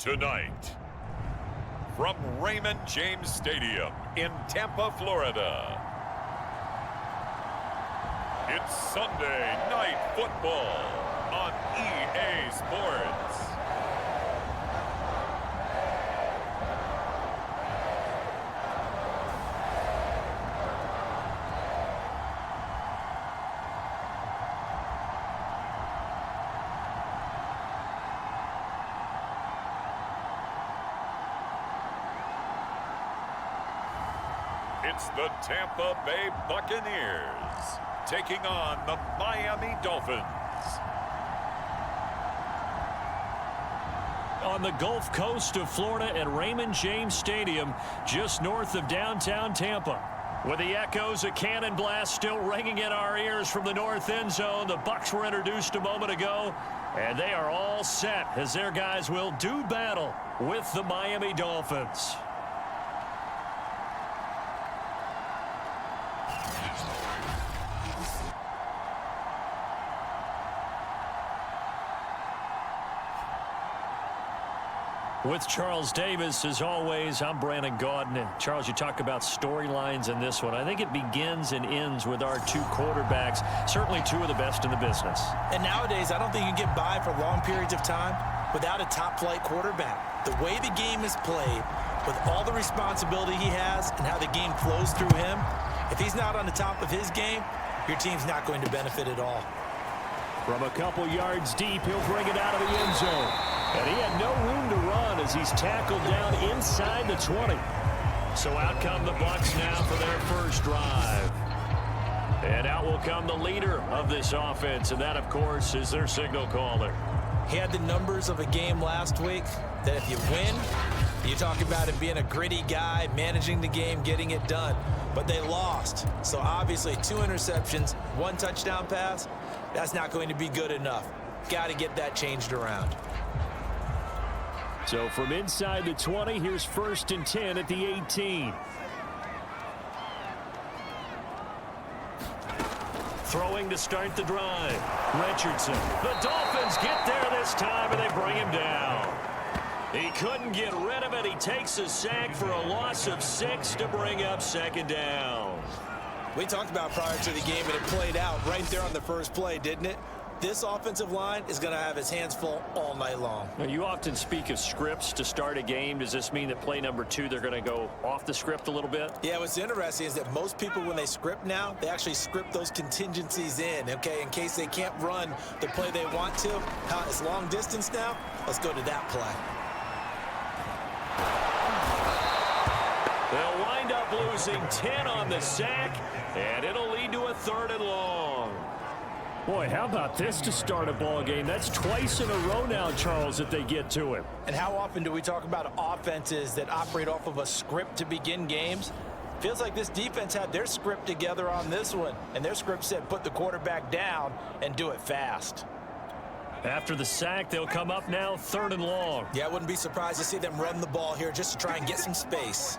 Tonight, from Raymond James Stadium in Tampa, Florida, it's Sunday Night Football on EA Sports. It's the Tampa Bay Buccaneers taking on the Miami Dolphins. On the Gulf Coast of Florida at Raymond James Stadium, just north of downtown Tampa. With the echoes of cannon blast still ringing in our ears from the north end zone, the Bucs were introduced a moment ago, and they are all set as their guys will do battle with the Miami Dolphins. With Charles Davis, as always, I'm Brandon Gaudin. And Charles, you talk about storylines in this one. I think it begins and ends with our two quarterbacks, certainly two of the best in the business. And nowadays, I don't think you can get by for long periods of time without a top-flight quarterback. The way the game is played, with all the responsibility he has and how the game flows through him, if he's not on the top of his game, your team's not going to benefit at all. From a couple yards deep, he'll bring it out of the end zone. And he had no room to run as he's tackled down inside the 20. So out come the Bucs now for their first drive. And out will come the leader of this offense, and that, of course, is their signal caller. He had the numbers of a game last week that if you win, you talk about him being a gritty guy, managing the game, getting it done. But they lost. So obviously 2 interceptions, 1 touchdown pass, that's not going to be good enough. Got to get that changed around. So from inside the 20, here's 1st and 10 at the 18. Throwing to start the drive. Richardson. The Dolphins get there this time, and they bring him down. He couldn't get rid of it. He takes a sack for a loss of 6 to bring up 2nd down. We talked about prior to the game, and it played out right there on the first play, didn't it? This offensive line is going to have his hands full all night long. Now, you often speak of scripts to start a game. Does this mean that play number 2, they're going to go off the script a little bit? Yeah, what's interesting is that most people, when they script now, they actually script those contingencies in, okay, in case they can't run the play they want to. It's long distance now. Let's go to that play. They'll wind up losing 10 on the sack, and it'll lead to a 3rd and long. Boy, how about this to start a ball game? That's twice in a row now, Charles, that they get to him. And how often do we talk about offenses that operate off of a script to begin games? Feels like this defense had their script together on this one, and their script said put the quarterback down and do it fast. After the sack, they'll come up now 3rd and long. Yeah, I wouldn't be surprised to see them run the ball here just to try and get some space.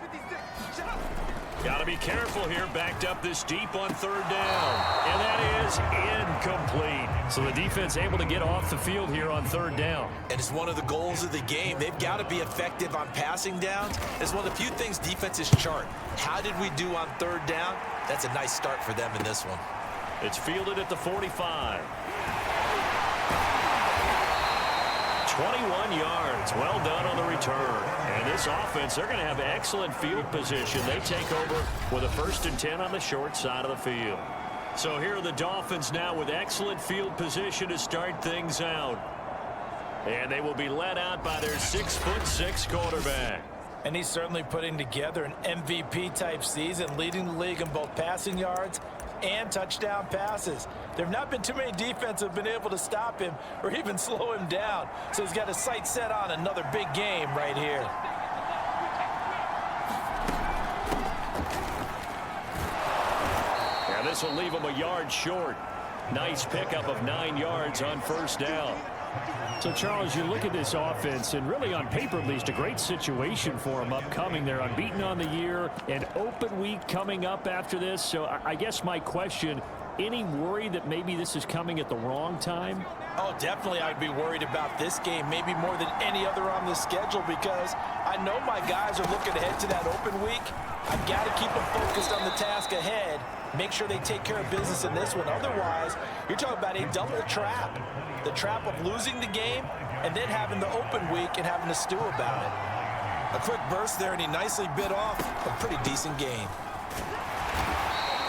Got to be careful here, backed up this deep on 3rd down. And that is incomplete. So the defense able to get off the field here on 3rd down. And it's one of the goals of the game. They've got to be effective on passing downs. It's one of the few things defenses chart. How did we do on 3rd down? That's a nice start for them in this one. It's fielded at the 45. 21 yards. Well done on the return. And this offense, they're going to have excellent field position. They take over with a 1st and 10 on the short side of the field. So here are the Dolphins now with excellent field position to start things out. And they will be led out by their 6'6" quarterback. And he's certainly putting together an MVP-type season, leading the league in both passing yards and touchdown passes. There have not been too many defenses that have been able to stop him or even slow him down. So he's got his sights set on another big game right here. Yeah, this will leave him a yard short. Nice pickup of 9 yards on 1st down. So, Charles, you look at this offense, and really on paper at least, a great situation for them upcoming. They're unbeaten on the year, an open week coming up after this. So I guess my question, any worry that maybe this is coming at the wrong time? Oh, definitely I'd be worried about this game, maybe more than any other on the schedule, because I know my guys are looking ahead to that open week. I've got to keep them focused on the task ahead, make sure they take care of business in this one. Otherwise, you're talking about a double trap. The trap of losing the game and then having the open week and having to stew about it. A quick burst there, and he nicely bit off a pretty decent game.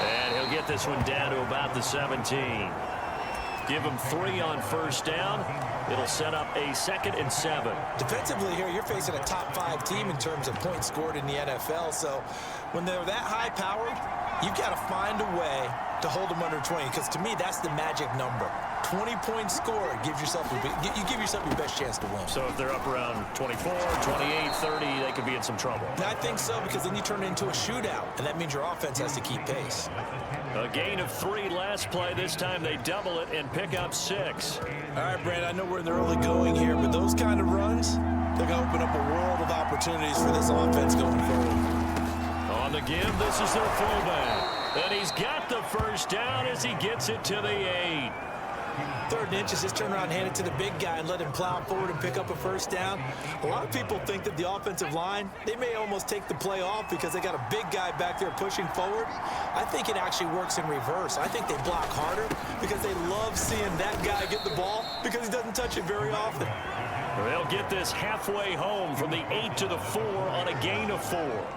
And he'll get this one down to about the 17. Give him 3 on first down. It'll set up a 2nd and 7. Defensively here, you're facing a top 5 team in terms of points scored in the NFL. So when they're that high-powered, you've got to find a way to hold them under 20, because to me, that's the magic number. 20 points scored gives yourself you give yourself your best chance to win. So if they're up around 24, 28, 30, they could be in some trouble. And I think so, because then you turn it into a shootout, and that means your offense has to keep pace. A gain of 3 last play. This time they double it and pick up 6. All right, Brad, I know we're in the early going here, but those kind of runs, they're going to open up a world of opportunities for this offense going forward. On the give, this is their fullback. And he's got the first down as he gets it to the 8. 3rd and inches, just turn around and hand it to the big guy and let him plow forward and pick up a first down. A lot of people think that the offensive line, they may almost take the play off because they got a big guy back there pushing forward. I think it actually works in reverse. I think they block harder because they love seeing that guy get the ball because he doesn't touch it very often. They'll get this halfway home from the 8 to the 4 on a gain of 4.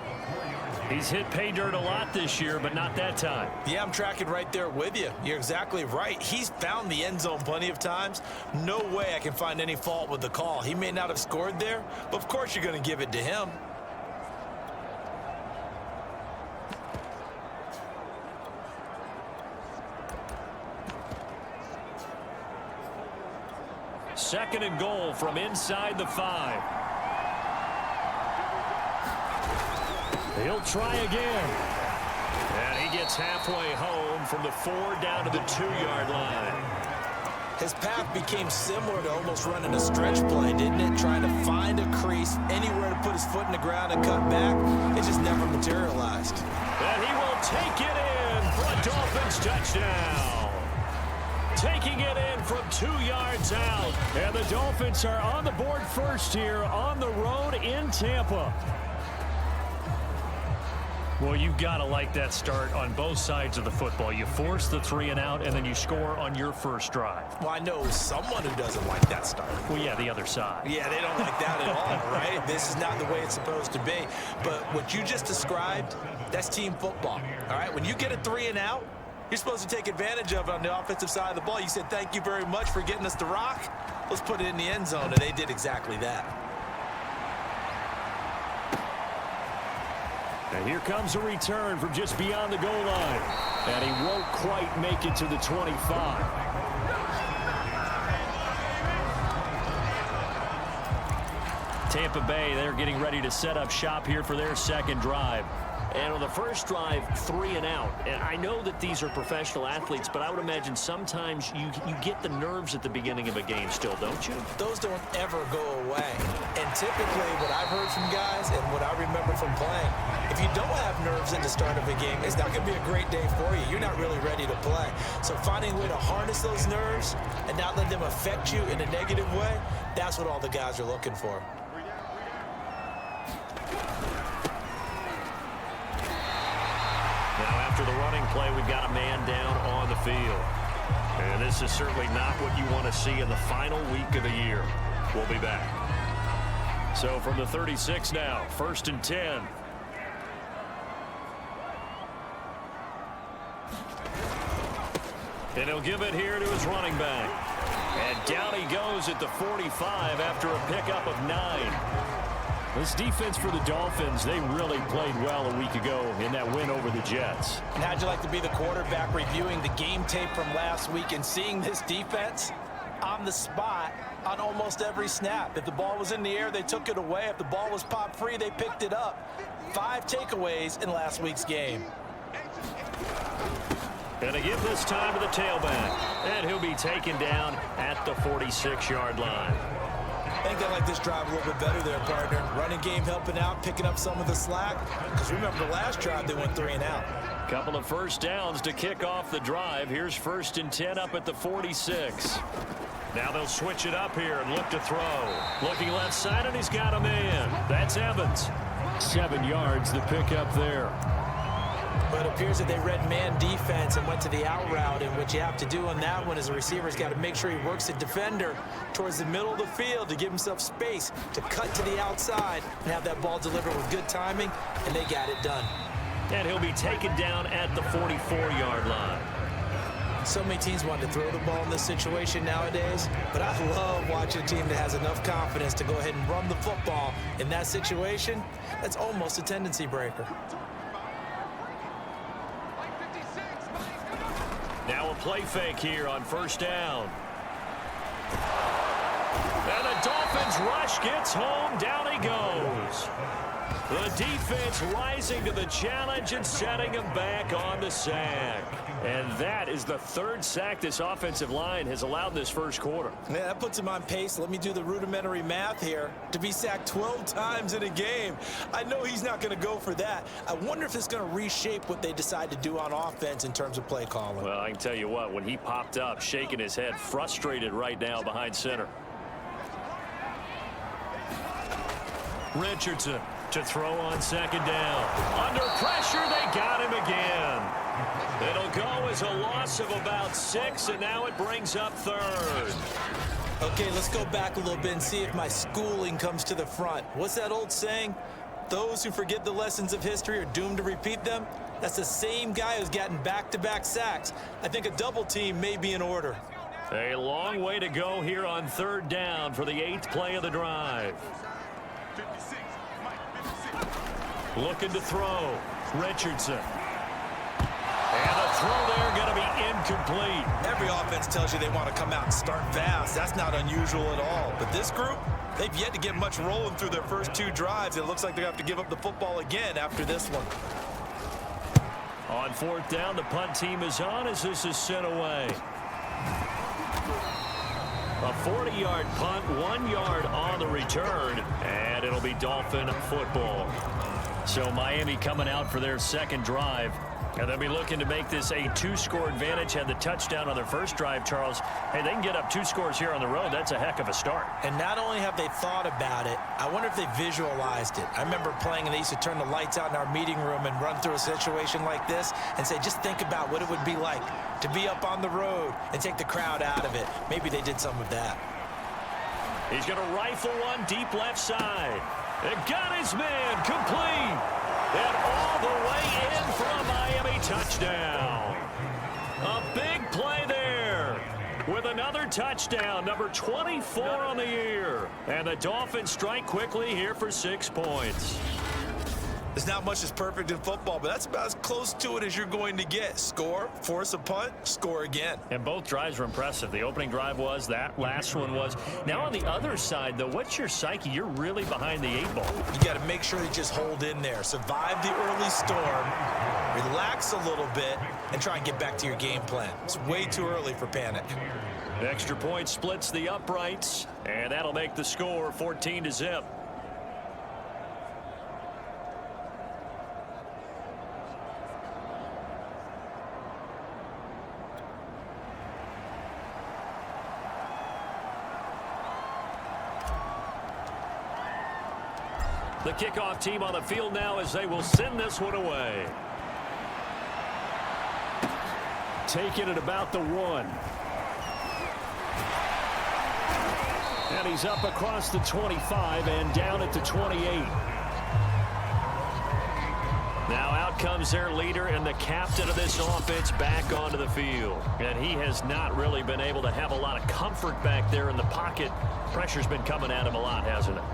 He's hit pay dirt a lot this year, but not that time. Yeah, I'm tracking right there with you. You're exactly right. He's found the end zone plenty of times. No way I can find any fault with the call. He may not have scored there, but of course you're going to give it to him. Second and goal from inside the 5. He'll try again. And he gets halfway home from the 4 down to the 2-yard line. His path became similar to almost running a stretch play, didn't it? Trying to find a crease, anywhere to put his foot in the ground and cut back. It just never materialized. And he will take it in for a Dolphins touchdown. Taking it in from 2 yards out. And the Dolphins are on the board first here on the road in Tampa. Well, you've got to like that start on both sides of the football. You force the 3 and out, and then you score on your first drive. Well, I know someone who doesn't like that start. Well, yeah, the other side. Yeah, they don't like that at all, right? This is not the way it's supposed to be. But what you just described, that's team football, all right? When you get a 3 and out, you're supposed to take advantage of it on the offensive side of the ball. You said, thank you very much for getting us the rock. Let's put it in the end zone, and they did exactly that. And here comes a return from just beyond the goal line. And he won't quite make it to the 25. Tampa Bay, they're getting ready to set up shop here for their second drive. And on the first drive, 3 and out. And I know that these are professional athletes, but I would imagine sometimes you get the nerves at the beginning of a game still, don't you? Those don't ever go away. And typically what I've heard from guys and what I remember from playing, if you don't have nerves at the start of a game, it's not going to be a great day for you. You're not really ready to play. So finding a way to harness those nerves and not let them affect you in a negative way, that's what all the guys are looking for. After the running play, we've got a man down on the field. And this is certainly not what you want to see in the final week of the year. We'll be back. So from the 36 now, 1st and 10. And he'll give it here to his running back. And down he goes at the 45 after a pickup of 9. This defense for the Dolphins, they really played well a week ago in that win over the Jets. And how'd you like to be the quarterback reviewing the game tape from last week and seeing this defense on the spot on almost every snap? If the ball was in the air, they took it away. If the ball was popped free, they picked it up. 5 takeaways in last week's game. Gonna give this time to the tailback. And he'll be taken down at the 46-yard line. I think they like this drive a little bit better there, partner. Running game helping out, picking up some of the slack. Because remember, the last drive they went 3 and out. Couple of first downs to kick off the drive. Here's 1st and 10 up at the 46. Now they'll switch it up here and look to throw. Looking left side, and he's got a man. That's Evans. 7 yards the pick up there. But it appears that they read man defense and went to the out route, and what you have to do on that one is the receiver's got to make sure he works the defender towards the middle of the field to give himself space to cut to the outside and have that ball delivered with good timing, and they got it done. And he'll be taken down at the 44-yard line. So many teams want to throw the ball in this situation nowadays, but I love watching a team that has enough confidence to go ahead and run the football in that situation. That's almost a tendency breaker. Now a play fake here on 1st down. And the Dolphins rush gets home. Down he goes. The defense rising to the challenge and setting him back on the sack. And that is the 3rd sack this offensive line has allowed in this first quarter. Yeah, that puts him on pace. Let me do the rudimentary math here. To be sacked 12 times in a game. I know he's not going to go for that. I wonder if it's going to reshape what they decide to do on offense in terms of play calling. Well, I can tell you what, when he popped up, shaking his head, frustrated right now behind center. Richardson to throw on 2nd down. Under pressure, they got him again. It'll go as a loss of about 6, and now it brings up 3rd. Okay, let's go back a little bit and see if my schooling comes to the front. What's that old saying? Those who forget the lessons of history are doomed to repeat them. That's the same guy who's gotten back-to-back sacks. I think a double team may be in order. A long way to go here on 3rd down for the 8th play of the drive. Looking to throw. Richardson. And the throw there going to be incomplete. Every offense tells you they want to come out and start fast. That's not unusual at all. But this group, they've yet to get much rolling through their first 2 drives. It looks like they're going to have to give up the football again after this one. On 4th down, the punt team is on as this is sent away. A 40-yard punt, 1 yard on the return, and it'll be Dolphin football. So Miami coming out for their 2nd drive. And they'll be looking to make this a 2-score advantage. Had the touchdown on their first drive, Charles. Hey, they can get up 2 scores here on the road. That's a heck of a start. And not only have they thought about it, I wonder if they visualized it. I remember playing and they used to turn the lights out in our meeting room and run through a situation like this and say, just think about what it would be like to be up on the road and take the crowd out of it. Maybe they did some of that. He's going to rifle one deep left side. It got his man complete. And all the way in for a Miami touchdown. A big play there with another touchdown, number 24 on the year. And the Dolphins strike quickly here for 6 points. There's not much that's perfect in football, but that's about as close to it as you're going to get. Score, force a punt, score again. And both drives were impressive. The opening drive was, that last one was. Now on the other side, though, what's your psyche? You're really behind the 8 ball. You got to make sure you just hold in there. Survive the early storm, relax a little bit, and try and get back to your game plan. It's way too early for panic. Extra point splits the uprights, and that'll make the score 14-0. The kickoff team on the field now as they will send this one away. Take it at about the 1. And he's up across the 25 and down at the 28. Now out comes their leader and the captain of this offense back onto the field. And he has not really been able to have a lot of comfort back there in the pocket. Pressure's been coming at him a lot, hasn't it?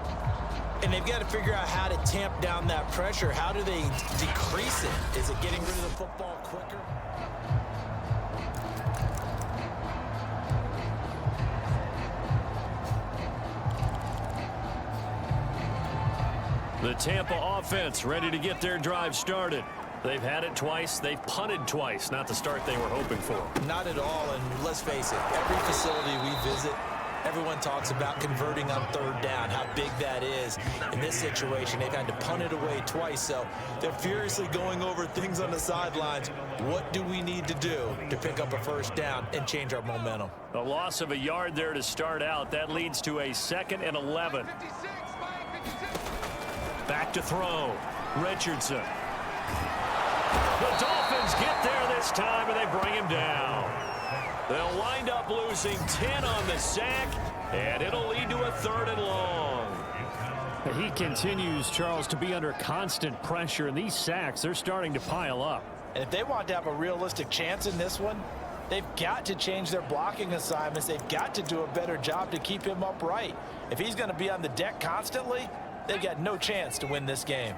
And they've got to figure out how to tamp down that pressure. How do they decrease it? Is it getting rid of the football quicker? The Tampa offense ready to get their drive started. They've had it twice. They've punted twice. Not the start they were hoping for. Not at all. And let's face it, every facility we visit, Everyone talks about converting on third down, how big that is. In this situation, they've had to punt it away twice, so they're furiously going over things on the sidelines. What do we need to do to pick up a first down and change our momentum? A loss of a yard there to start out. That leads to a 2nd and 11. Back to throw. Richardson. The Dolphins get there this time, and they bring him down. They'll wind up losing 10 on the sack, and it'll lead to a 3rd and long. He continues, Charles, to be under constant pressure, and these sacks, they're starting to pile up. And if they want to have a realistic chance in this one, they've got to change their blocking assignments. They've got to do a better job to keep him upright. If he's going to be on the deck constantly, they've got no chance to win this game.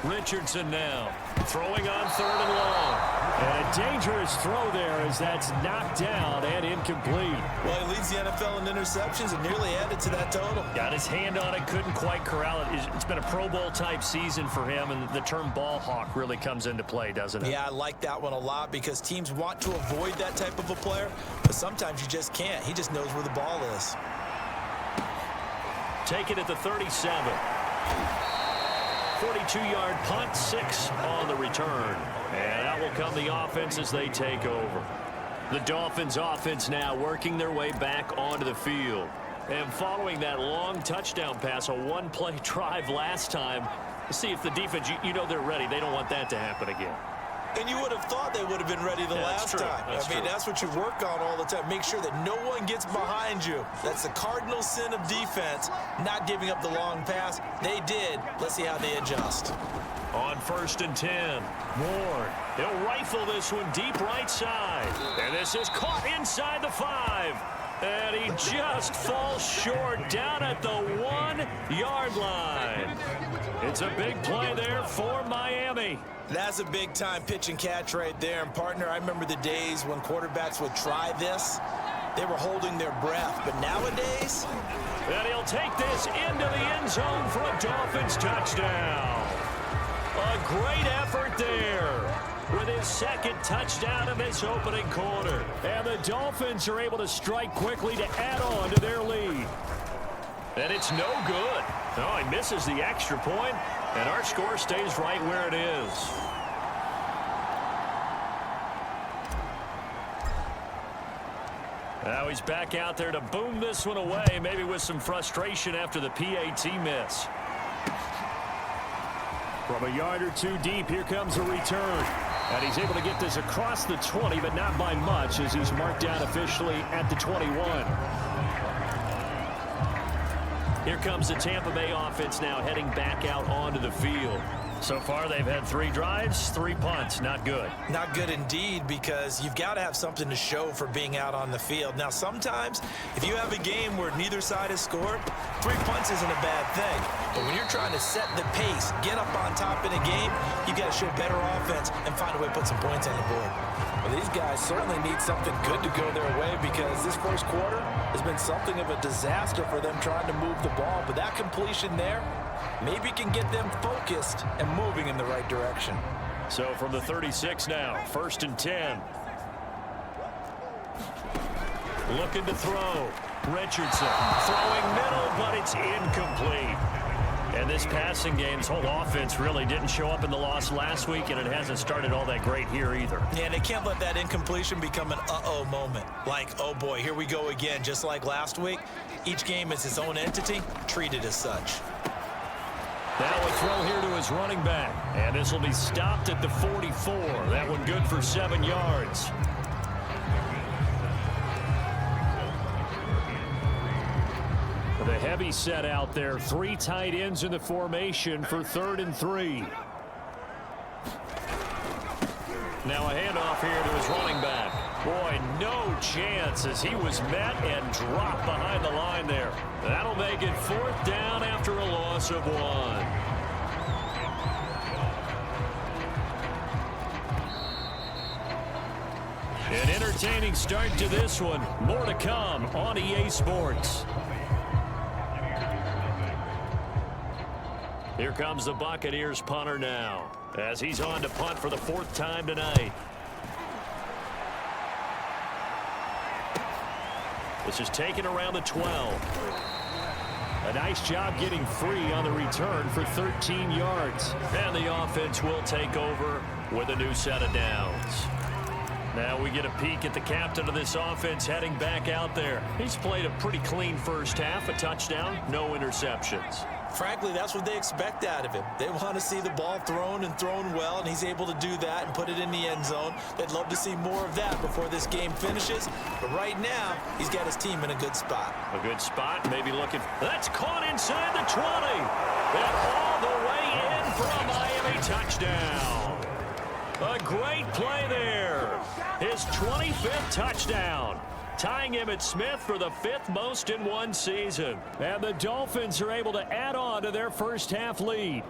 Richardson now throwing on 3rd and long. And a dangerous throw there as that's knocked down and incomplete. Well, he leads the NFL in interceptions and nearly added to that total. Got his hand on it, couldn't quite corral it. It's been a Pro Bowl type season for him, and the term ball hawk really comes into play, doesn't it? Yeah, I like that one a lot because teams want to avoid that type of a player, but sometimes you just can't. He just knows where the ball is. Take it at the 37. 42-yard punt, 6 on the return. And out will come the offense as they take over. The Dolphins offense now working their way back onto the field. And following that long touchdown pass, a one-play drive last time, see if the defense, you know they're ready. They don't want that to happen again. And you would have thought they would have been ready the last time. I mean, that's what you work on all the time. Make sure that no one gets behind you. That's the cardinal sin of defense, not giving up the long pass. They did. Let's see how they adjust. On 1st and 10, Ward. He'll rifle this one deep right side. And this is caught inside the 5. And he just falls short down at the 1-yard line. It's a big play there for Miami. That's a big-time pitch and catch right there. And, partner, I remember the days when quarterbacks would try this. They were holding their breath. But nowadays... And he'll take this into the end zone for a Dolphins touchdown. A great effort there with his 2nd touchdown of this opening quarter. And the Dolphins are able to strike quickly to add on to their lead. And it's no good. Oh, he misses the extra point, and our score stays right where it is. Now he's back out there to boom this one away, maybe with some frustration after the PAT miss. From a yard or two deep, here comes a return. And he's able to get this across the 20, but not by much as he's marked down officially at the 21. Here comes the Tampa Bay offense now heading back out onto the field. So far, they've had 3 drives, 3 punts. Not good. Not good indeed, because you've got to have something to show for being out on the field. Now, sometimes, if you have a game where neither side has scored, 3 punts isn't a bad thing. But when you're trying to set the pace, get up on top in a game, you got to show better offense and find a way to put some points on the board. Well, these guys certainly need something good to go their way because this first quarter has been something of a disaster for them trying to move the ball. But that completion there maybe can get them focused and moving in the right direction. So from the 36 now, 1st and 10. Looking to throw. Richardson throwing middle, but it's incomplete. And this passing game, this whole offense really didn't show up in the loss last week, and it hasn't started all that great here either. Yeah, and they can't let that incompletion become an uh-oh moment. Like, oh boy, here we go again, just like last week. Each game is its own entity, treated as such. Now a throw here to his running back. And this will be stopped at the 44. That one good for 7 yards. The heavy set out there. 3 tight ends in the formation for 3rd and 3. Now a handoff here to his running back. Boy, no chance as he was met and dropped behind the line there. That'll make it 4th down after a loss of 1. An entertaining start to this one. More to come on EA Sports. Here comes the Buccaneers punter now, as he's on to punt for the 4th time tonight. This is taken around the 12. A nice job getting free on the return for 13 yards. And the offense will take over with a new set of downs. Now we get a peek at the captain of this offense heading back out there. He's played a pretty clean first half, a touchdown, no interceptions. Frankly, that's what they expect out of him. They want to see the ball thrown and thrown well, and he's able to do that and put it in the end zone. They'd love to see more of that before this game finishes. But right now, he's got his team in a good spot. A good spot, maybe looking. That's caught inside the 20. And all the way in for a Miami touchdown. A great play there. His 25th touchdown. Tying him at Smith for the 5th most in one season. And the Dolphins are able to add on to their first half lead.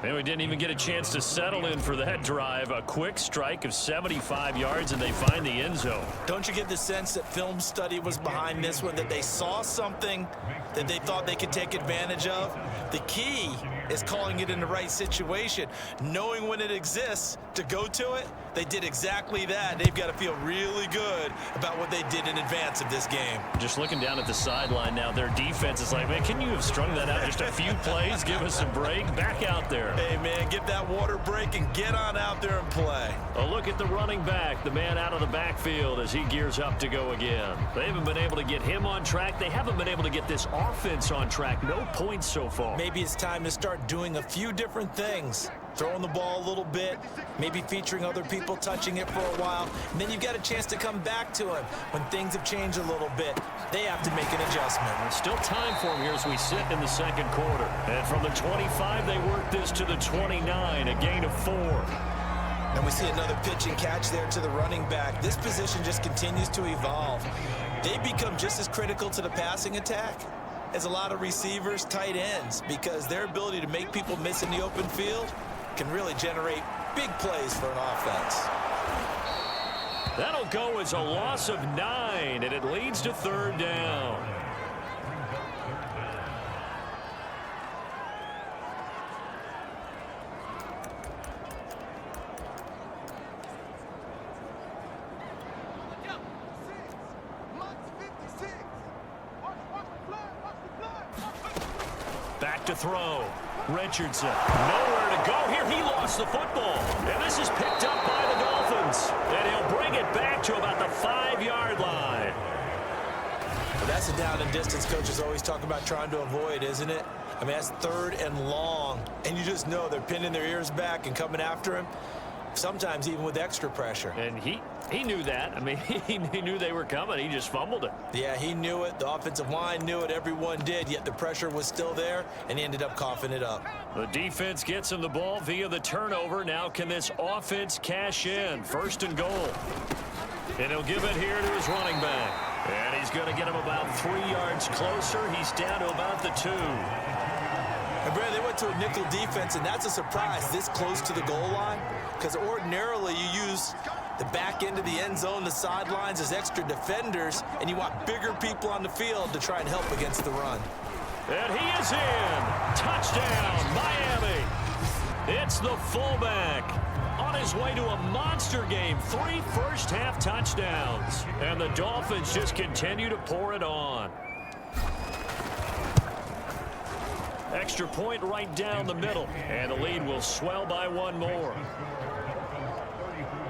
And we didn't even get a chance to settle in for that drive. A quick strike of 75 yards, and they find the end zone. Don't you get the sense that film study was behind this one, that they saw something that they thought they could take advantage of? The key is calling it in the right situation, knowing when it exists to go to it. They did exactly that. They've got to feel really good about what they did in advance of this game. Just looking down at the sideline now, their defense is like, man, can you have strung that out just a few plays? Give us a break. Back out there. Hey, man, get that water break and get on out there and play. A look at the running back, the man out of the backfield as he gears up to go again. They haven't been able to get him on track. They haven't been able to get this offense on track. No points so far. Maybe it's time to start doing a few different things. Throwing the ball a little bit, maybe featuring other people touching it for a while, and then you've got a chance to come back to him when things have changed a little bit. They have to make an adjustment. There's still time for him here as we sit in the second quarter. And from the 25, they work this to the 29, a gain of 4. And we see another pitch and catch there to the running back. This position just continues to evolve. They become just as critical to the passing attack as a lot of receivers, tight ends, because their ability to make people miss in the open field can really generate big plays for an offense. That'll go as a loss of 9, and it leads to 3rd down. Back to throw. Richardson, nowhere to go here. He lost the football. And this is picked up by the Dolphins. And he'll bring it back to about the 5-yard line. Well, that's a down and distance coaches always talk about trying to avoid, isn't it? I mean, that's 3rd and long. And you just know they're pinning their ears back and coming after him. Sometimes even with extra pressure. And he knew that. I mean, he knew they were coming. He just fumbled it. Yeah, he knew it. The offensive line knew it. Everyone did. Yet the pressure was still there, and he ended up coughing it up. The defense gets him the ball via the turnover. Now can this offense cash in? 1st and goal. And he'll give it here to his running back. And he's going to get him about 3 yards closer. He's down to about the 2. And Brad, they went to a nickel defense, and that's a surprise this close to the goal line, because ordinarily you use the back end of the end zone, the sidelines as extra defenders, and you want bigger people on the field to try and help against the run. And he is in. Touchdown, Miami. It's the fullback on his way to a monster game. 3 first-half touchdowns. And the Dolphins just continue to pour it on. Extra point right down the middle. And the lead will swell by 1 more.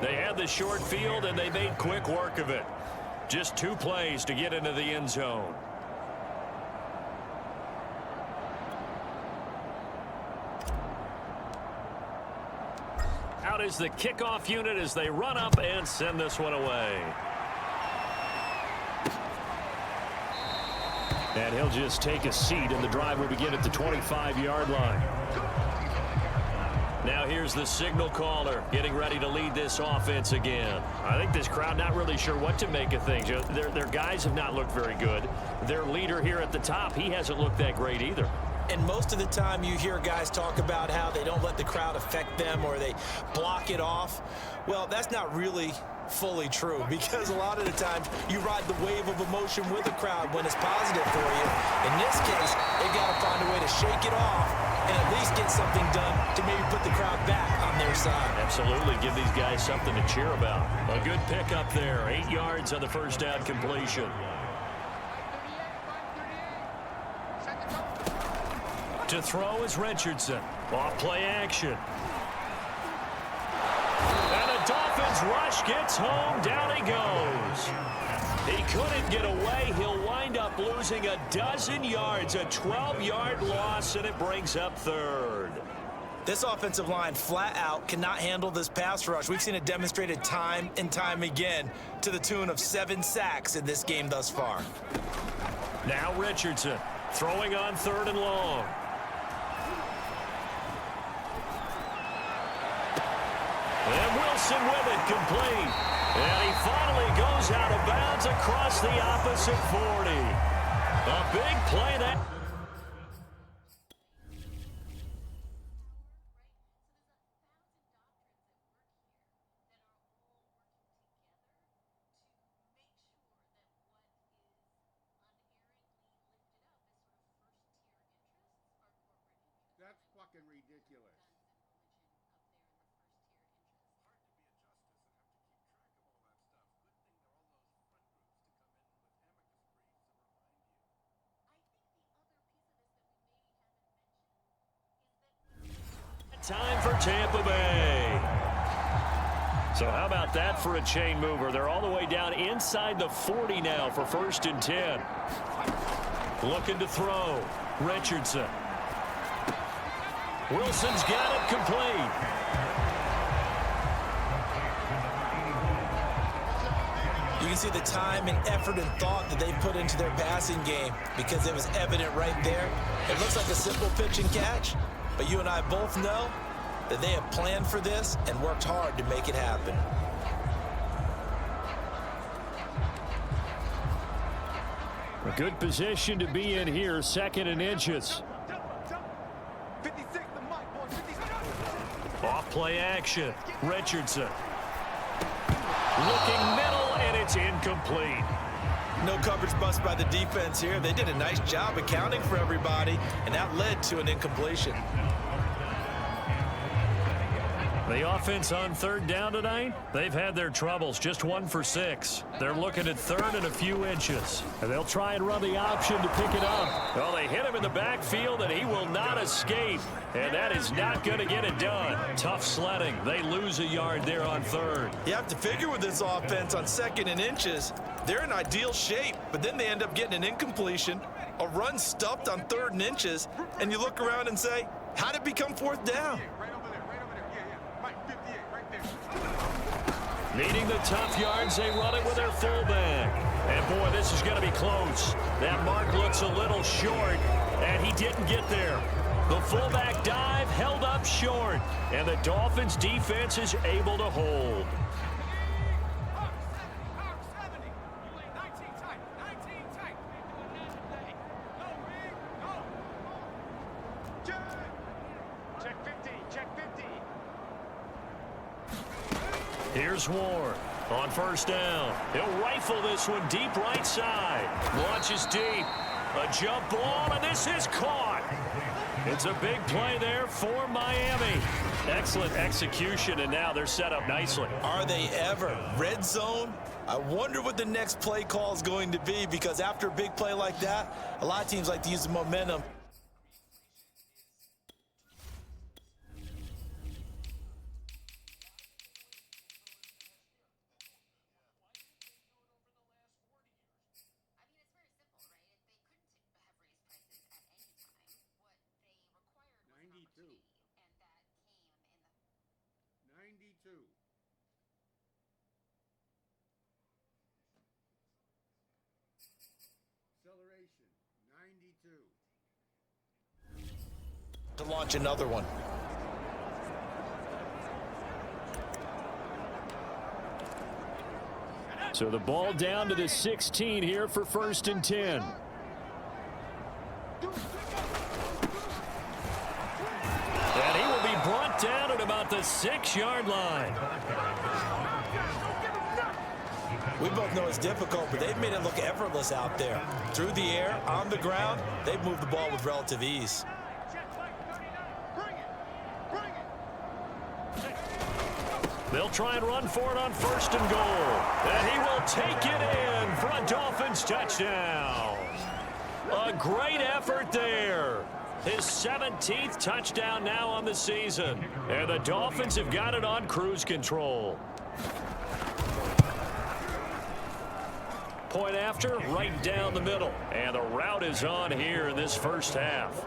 They had the short field, and they made quick work of it. Just 2 plays to get into the end zone. Out is the kickoff unit as they run up and send this one away. And he'll just take a seat, and the drive will begin at the 25-yard line. Now here's the signal caller getting ready to lead this offense again. I think this crowd not really sure what to make of things. Their guys have not looked very good. Their leader here at the top, he hasn't looked that great either. And most of the time you hear guys talk about how they don't let the crowd affect them or they block it off. Well, that's not really fully true, because a lot of the times you ride the wave of emotion with a crowd when it's positive for you. In this case, they've got to find a way to shake it off and at least get something done to maybe put the crowd back on their side. Absolutely, give these guys something to cheer about. A good pickup there, 8 yards on the first down completion. To throw is Richardson. Off play action. And the Dolphins rush gets home. Down he goes. He couldn't get away. He'll wind up losing a dozen yards. A 12-yard loss, and it brings up third. This offensive line flat out cannot handle this pass rush. We've seen it demonstrated time and time again to the tune of 7 sacks in this game thus far. Now Richardson throwing on 3rd and long. And Wilson with it, complete. And he finally goes out of bounds across the opposite 40. A big play that. That's fucking ridiculous. Time for Tampa Bay. So how about that for a chain mover? They're all the way down inside the 40 now for 1st and 10. Looking to throw. Richardson. Wilson's got it complete. You can see the time and effort and thought that they put into their passing game because it was evident right there. It looks like a simple pitch and catch, but you and I both know that they have planned for this and worked hard to make it happen. A good position to be in here, 2nd and inches. Off play action. Richardson. Looking middle, and it's incomplete. No coverage bust by the defense here. They did a nice job accounting for everybody, and that led to an incompletion. The offense on 3rd down tonight, they've had their troubles, just 1 for 6. They're looking at 3rd and a few inches. And they'll try and run the option to pick it up. Well, they hit him in the backfield, and he will not escape. And that is not going to get it done. Tough sledding. They lose a yard there on 3rd. You have to figure with this offense on 2nd and inches, they're in ideal shape, but then they end up getting an incompletion, a run stuffed on 3rd and inches, and you look around and say, how'd it become 4th down? Needing the tough yards, they run it with their fullback. And boy, this is going to be close. That mark looks a little short, and he didn't get there. The fullback dive held up short, and the Dolphins defense is able to hold. Here's Ward on 1st down. He'll rifle this one deep right side. Launches deep. A jump ball, and this is caught. It's a big play there for Miami. Excellent execution, and now they're set up nicely. Are they ever? Red zone? I wonder what the next play call is going to be, because after a big play like that, a lot of teams like to use the momentum. Acceleration, 92. To launch another one. So the ball down to the 16 here for 1st and 10. And he will be brought down at about the 6-yard line. We both know it's difficult, but they've made it look effortless out there. Through the air, on the ground, they've moved the ball with relative ease. They'll try and run for it on 1st and goal. And he will take it in for a Dolphins touchdown. A great effort there. His 17th touchdown now on the season. And the Dolphins have got it on cruise control. Point after, right down the middle. And the route is on here in this first half.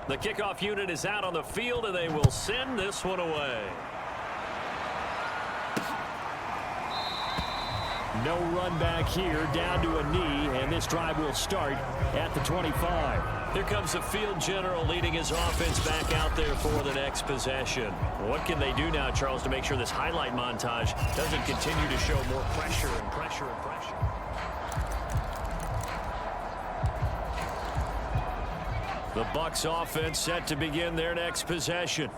The kickoff unit is out on the field, and they will send this one away. No run back here, down to a knee, and this drive will start at the 25. Here comes the field general leading his offense back out there for the next possession. What can they do now, Charles, to make sure this highlight montage doesn't continue to show more pressure and pressure and pressure? The Bucs offense set to begin their next possession.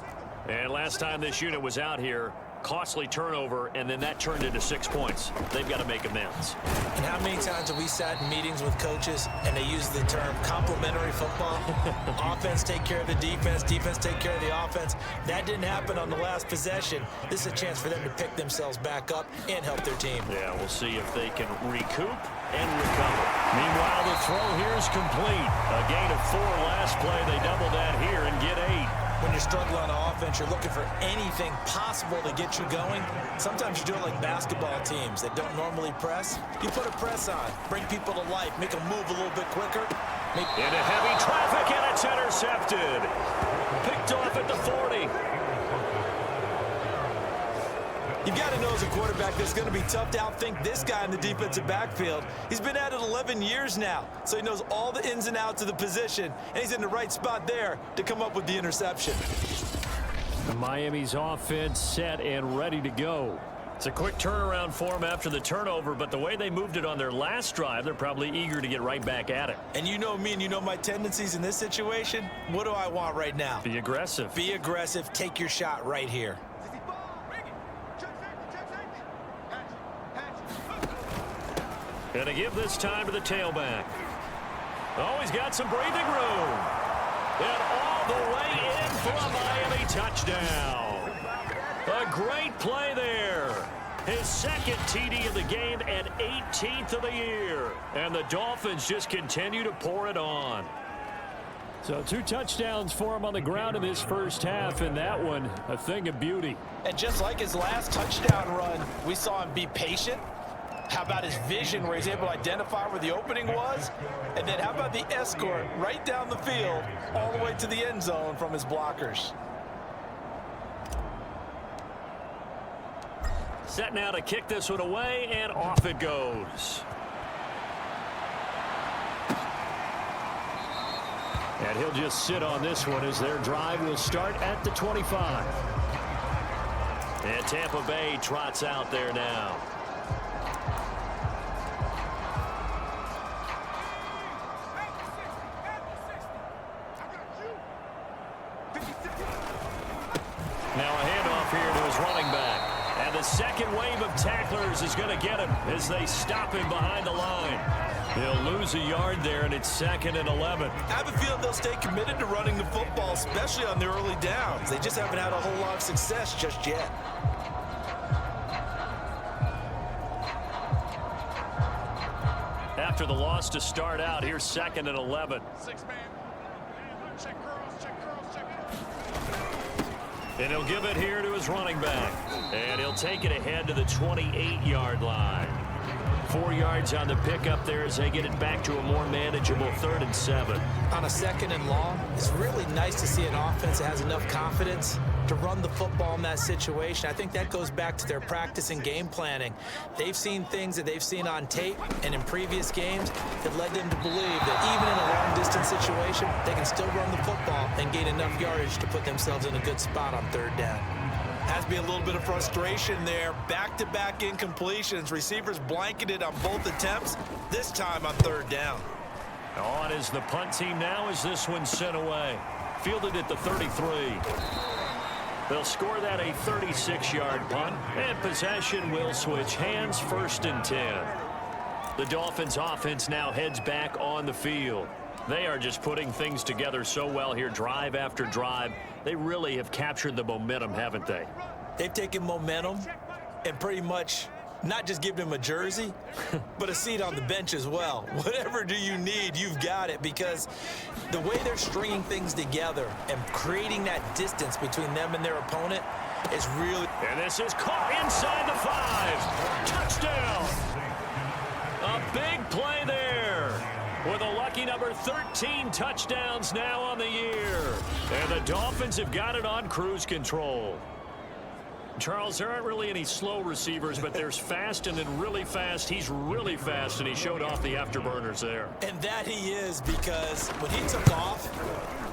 And last time this unit was out here, costly turnover, and then that turned into 6 points. They've got to make amends. And how many times have we sat in meetings with coaches and they use the term complementary football? Offense take care of the defense, defense take care of the offense. That didn't happen on the last possession. This is a chance for them to pick themselves back up and help their team. Yeah, we'll see if they can recoup and recover. Meanwhile, the throw here is complete. A gain of 4 last play. They double that here and get 8. When you're struggling on offense, you're looking for anything possible to get you going. Sometimes you do it like basketball teams that don't normally press. You put a press on, bring people to life, make them move a little bit quicker. Into heavy traffic, and it's intercepted. Picked off at the 40. You've got to know as a quarterback that it's going to be tough to outthink this guy in the defensive backfield. He's been at it 11 years now, so he knows all the ins and outs of the position, and he's in the right spot there to come up with the interception. Miami's offense set and ready to go. It's a quick turnaround for them after the turnover, but the way they moved it on their last drive, they're probably eager to get right back at it. And you know me and you know my tendencies in this situation. What do I want right now? Be aggressive. Be aggressive. Take your shot right here. Gonna give this time to the tailback. Oh, he's got some breathing room. And all the way in for a Miami touchdown. A great play there. His second TD of the game and 18th of the year. And the Dolphins just continue to pour it on. So 2 touchdowns for him on the ground in this first half, and that one a thing of beauty. And just like his last touchdown run, we saw him be patient. How about his vision where he's able to identify where the opening was? And then how about the escort right down the field all the way to the end zone from his blockers? Set now to kick this one away, and off it goes. And he'll just sit on this one as their drive will start at the 25. And Tampa Bay trots out there now. Now a handoff here to his running back. And the second wave of tacklers is going to get him as they stop him behind the line. He'll lose a yard there, and it's 2nd and 11. I have a feeling they'll stay committed to running the football, especially on the early downs. They just haven't had a whole lot of success just yet. After the loss to start out, here's 2nd and 11. 6-man. Check girls, check girls, check girls. And he'll give it here to his running back. And he'll take it ahead to the 28-yard line. 4 yards on the pickup there as they get it back to a more manageable 3rd and 7. On a 2nd and long, it's really nice to see an offense that has enough confidence to run the football in that situation. I think that goes back to their practice and game planning. They've seen things that they've seen on tape and in previous games that led them to believe that even in a long-distance situation, they can still run the football and gain enough yardage to put themselves in a good spot on 3rd down. Has to be a little bit of frustration there. Back-to-back incompletions. Receivers blanketed on both attempts, this time on third down. On is the punt team now as this one's sent away. Fielded at the 33. They'll score that a 36-yard punt, and possession will switch hands, 1st and 10. The Dolphins offense now heads back on the field. They are just putting things together so well here, drive after drive. They really have captured the momentum, haven't they? They've taken momentum and pretty much not just given him a jersey, but a seat on the bench as well. Whatever do you need, you've got it, because the way they're stringing things together and creating that distance between them and their opponent is really... And this is caught inside the 5. Touchdown! A big play there. With a lucky number 13 touchdowns now on the year. And the Dolphins have got it on cruise control. Charles, there aren't really any slow receivers, but there's fast and then really fast. He's really fast, and he showed off the afterburners there. And that he is, because when he took off,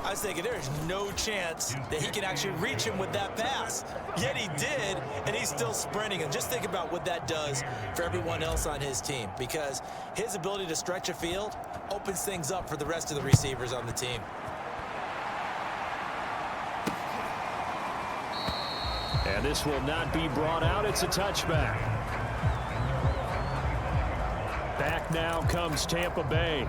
I was thinking there's no chance that he can actually reach him with that pass. Yet he did, and he's still sprinting. And just think about what that does for everyone else on his team, because his ability to stretch a field opens things up for the rest of the receivers on the team. And this will not be brought out. It's a touchback. Back now comes Tampa Bay.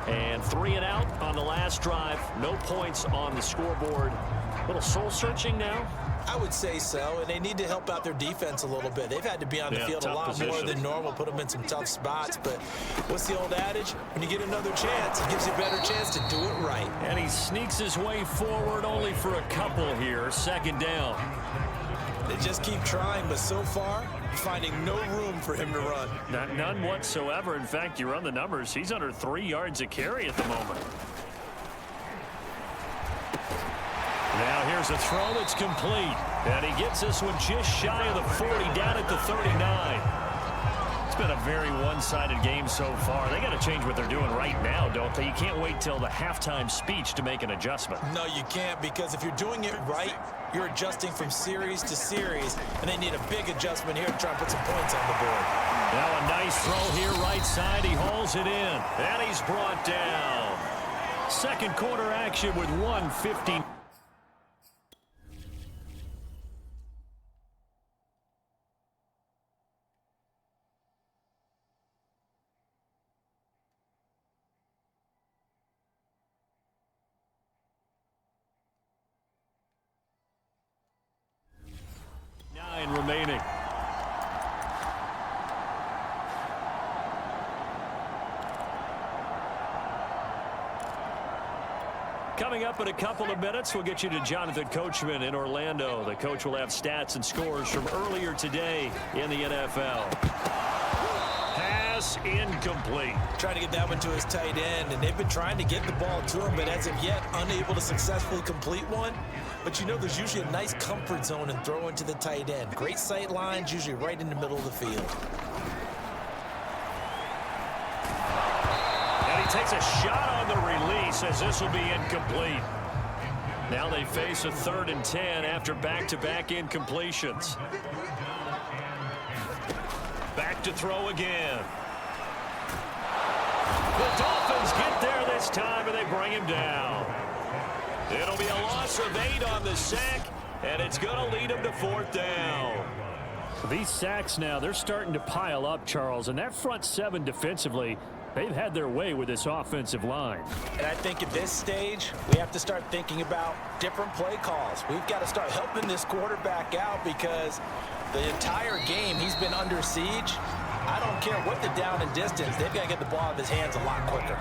And 3 and out on the last drive. No points on the scoreboard. A little soul-searching now? I would say so, and they need to help out their defense a little bit. They've had to be on the field a lot more than normal, put them in some tough spots. But what's the old adage? When you get another chance, it gives you a better chance to do it right. And he sneaks his way forward only for a couple here. 2nd down. They just keep trying, but so far, finding no room for him to run. None whatsoever. In fact, you run the numbers. He's under 3 yards a carry at the moment. Now here's a throw that's complete. And he gets this one just shy of the 40, down at the 39. It's been a very one-sided game so far. They got to change what they're doing right now, don't they? You can't wait till the halftime speech to make an adjustment. No, you can't, because if you're doing it right, you're adjusting from series to series, and they need a big adjustment here to try and put some points on the board. Now a nice throw here right side. He hauls it in, and he's brought down. 2nd quarter action with 1:50. Remaining. Coming up in a couple of minutes, we'll get you to Jonathan Coachman in Orlando. The coach will have stats and scores from earlier today in the NFL. Pass incomplete. Trying to get that one to his tight end, and they've been trying to get the ball to him, but as of yet, unable to successfully complete one. But you know, there's usually a nice comfort zone in throwing to the tight end. Great sight lines, usually right in the middle of the field. And he takes a shot on the release as this will be incomplete. Now they face a 3rd and 10 after back-to-back incompletions. Back to throw again. The Dolphins get there this time, and they bring him down. It'll be a loss of 8 on the sack, and it's going to lead him to 4th down. These sacks now, they're starting to pile up, Charles, and that front 7 defensively, they've had their way with this offensive line. And I think at this stage, we have to start thinking about different play calls. We've got to start helping this quarterback out, because the entire game he's been under siege. I don't care what the down and distance, they've got to get the ball out of his hands a lot quicker.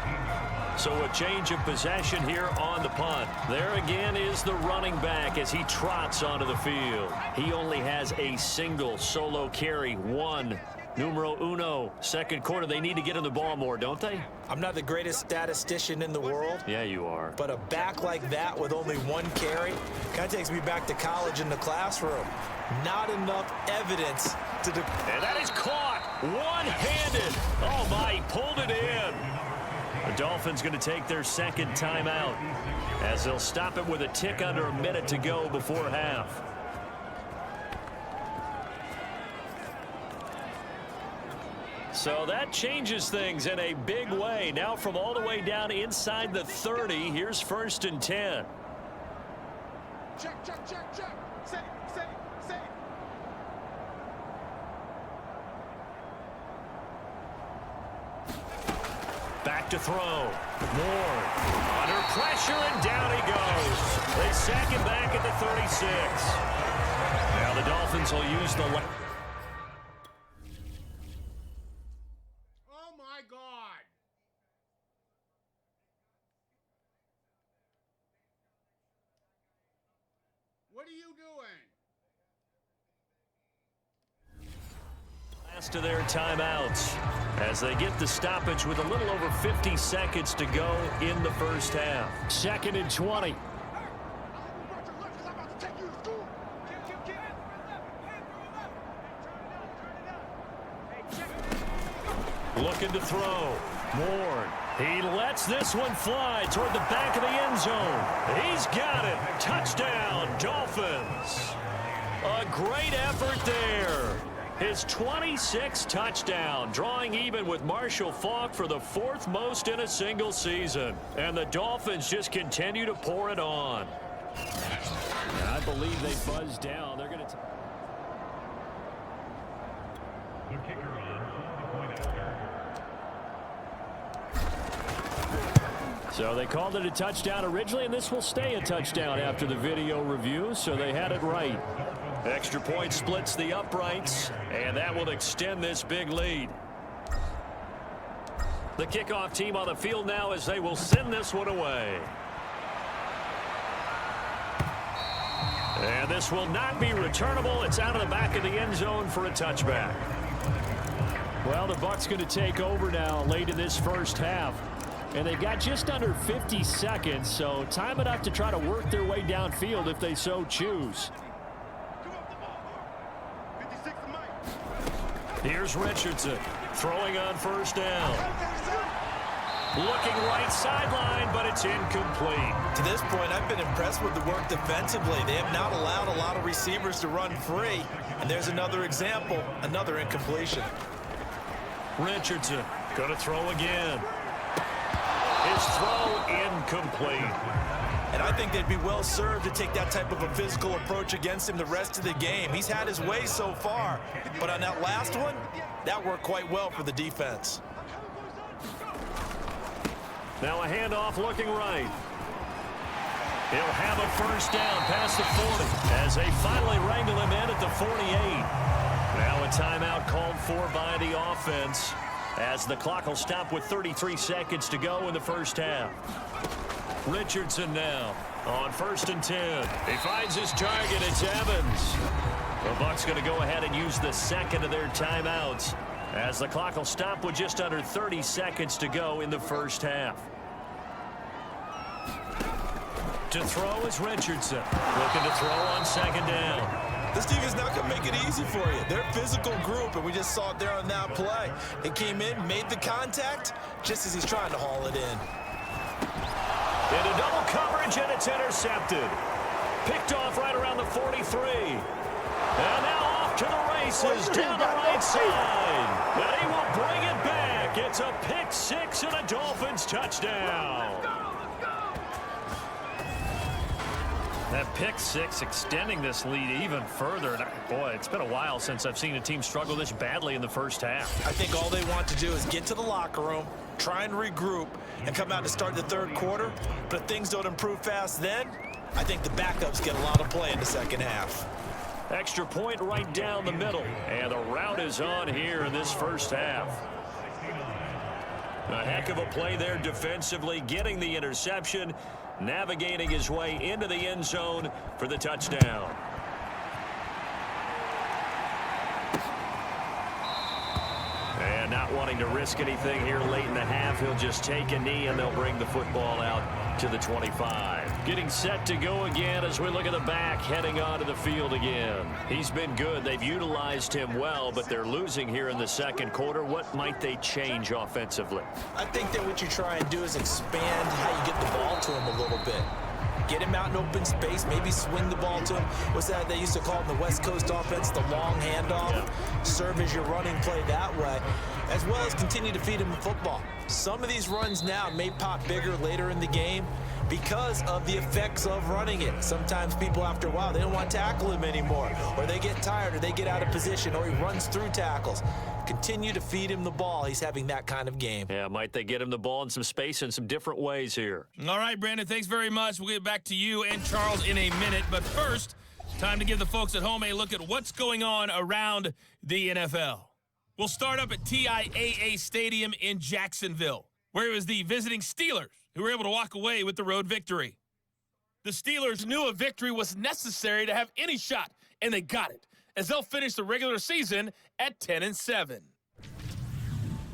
So a change of possession here on the punt. There again is the running back as he trots onto the field. He only has a single solo carry, 1. Numero uno. 2nd quarter, they need to get in the ball more, don't they? I'm not the greatest statistician in the world. Yeah, you are. But a back like that with only 1 carry kind of takes me back to college in the classroom. Not enough evidence to... And that is caught one-handed. Oh, my, he pulled it in. The Dolphins going to take their 2nd timeout as they'll stop it with a tick under a minute to go before half. So that changes things in a big way. Now from all the way down inside the 30, here's 1st and 10. Check, check, check, check. Set it, set it, set it. Back to throw. Moore under pressure, and down he goes. They sack him back at the 36. Now the Dolphins will use the left. Oh, my God. What are you doing? Last of their timeouts as they get the stoppage with a little over 50 seconds to go in the first half. 2nd and 20. Looking to throw. Moore. He lets this one fly toward the back of the end zone. He's got it. Touchdown, Dolphins. A great effort there. His 26th touchdown, drawing even with Marshall Faulk for the 4th most in a single season. And the Dolphins just continue to pour it on. And I believe they buzzed down. They're going to... So they called it a touchdown originally, and this will stay a touchdown after the video review, so they had it right. Extra point splits the uprights, and that will extend this big lead. The kickoff team on the field now as they will send this one away. And this will not be returnable. It's out of the back of the end zone for a touchback. Well, the Bucs going to take over now late in this first half. And they've got just under 50 seconds, so time enough to try to work their way downfield if they so choose. Here's Richardson throwing on 1st down. Looking right sideline, but it's incomplete. To this point, I've been impressed with the work defensively. They have not allowed a lot of receivers to run free. And there's another example, another incompletion. Richardson going to throw again. His throw incomplete. And I think they'd be well served to take that type of a physical approach against him the rest of the game. He's had his way so far, but on that last one, that worked quite well for the defense. Now a handoff looking right. He'll have a 1st down past the 40 as they finally wrangle him in at the 48. Now a timeout called for by the offense, as the clock will stop with 33 seconds to go in the first half. Richardson now on 1st and 10. He finds his target. It's Evans. The Bucs going to go ahead and use the 2nd of their timeouts, as the clock will stop with just under 30 seconds to go in the first half. To throw is Richardson. Looking to throw on 2nd down. This team is not going to make it easy for you. They're a physical group, and we just saw it there on that play. They came in, made the contact, just as he's trying to haul it in. Into double coverage, and it's intercepted. Picked off right around the 43. And now off to the races down the right side. And he will bring it back. It's a pick 6 and a Dolphins touchdown. That pick 6 extending this lead even further. And boy, it's been a while since I've seen a team struggle this badly in the first half. I think all they want to do is get to the locker room, try and regroup, and come out to start the 3rd quarter. But if things don't improve fast then, I think the backups get a lot of play in the 2nd half. Extra point right down the middle. And the route is on here in this first half. A heck of a play there defensively, getting the interception, navigating his way into the end zone for the touchdown. And not wanting to risk anything here late in the half, he'll just take a knee and they'll bring the football out to the 25. Getting set to go again as we look at the back, heading onto the field again. He's been good. They've utilized him well, but they're losing here in the 2nd quarter. What might they change offensively? I think that what you try and do is expand how you get the ball to him a little bit. Get him out in open space, maybe swing the ball to him. What's that they used to call in the West Coast offense, the long handoff? Yeah. Serve as your running play that way, as well as continue to feed him the football. Some of these runs now may pop bigger later in the game because of the effects of running it. Sometimes people, after a while, they don't want to tackle him anymore, or they get tired, or they get out of position, or he runs through tackles. Continue to feed him the ball. He's having that kind of game. Yeah, might they get him the ball in some space in some different ways here. All right, Brandon, thanks very much. We'll get back to you and Charles in a minute. But first, time to give the folks at home a look at what's going on around the NFL. We'll start up at TIAA Stadium in Jacksonville, where it was the visiting Steelers who were able to walk away with the road victory. The Steelers knew a victory was necessary to have any shot, and they got it, as they'll finish the regular season at 10-7.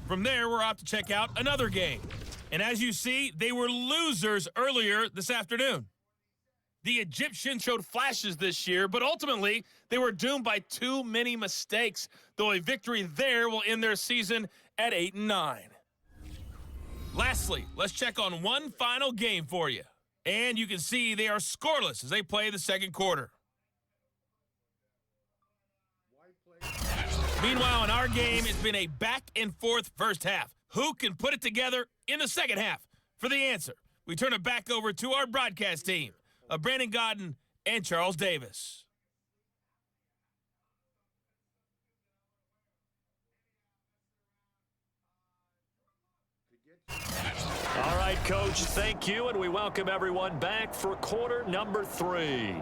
From there, we're off to check out another game. And as you see, they were losers earlier this afternoon. The Egyptians showed flashes this year, but ultimately, they were doomed by too many mistakes, though a victory there will end their season at 8-9. Lastly, let's check on one final game for you. And you can see they are scoreless as they play the second quarter. Meanwhile, in our game, it's been a back-and-forth first half. Who can put it together in the second half? For the answer, we turn it back over to our broadcast team of Brandon Godden and Charles Davis. All right, Coach, thank you, and we welcome everyone back for quarter number 3.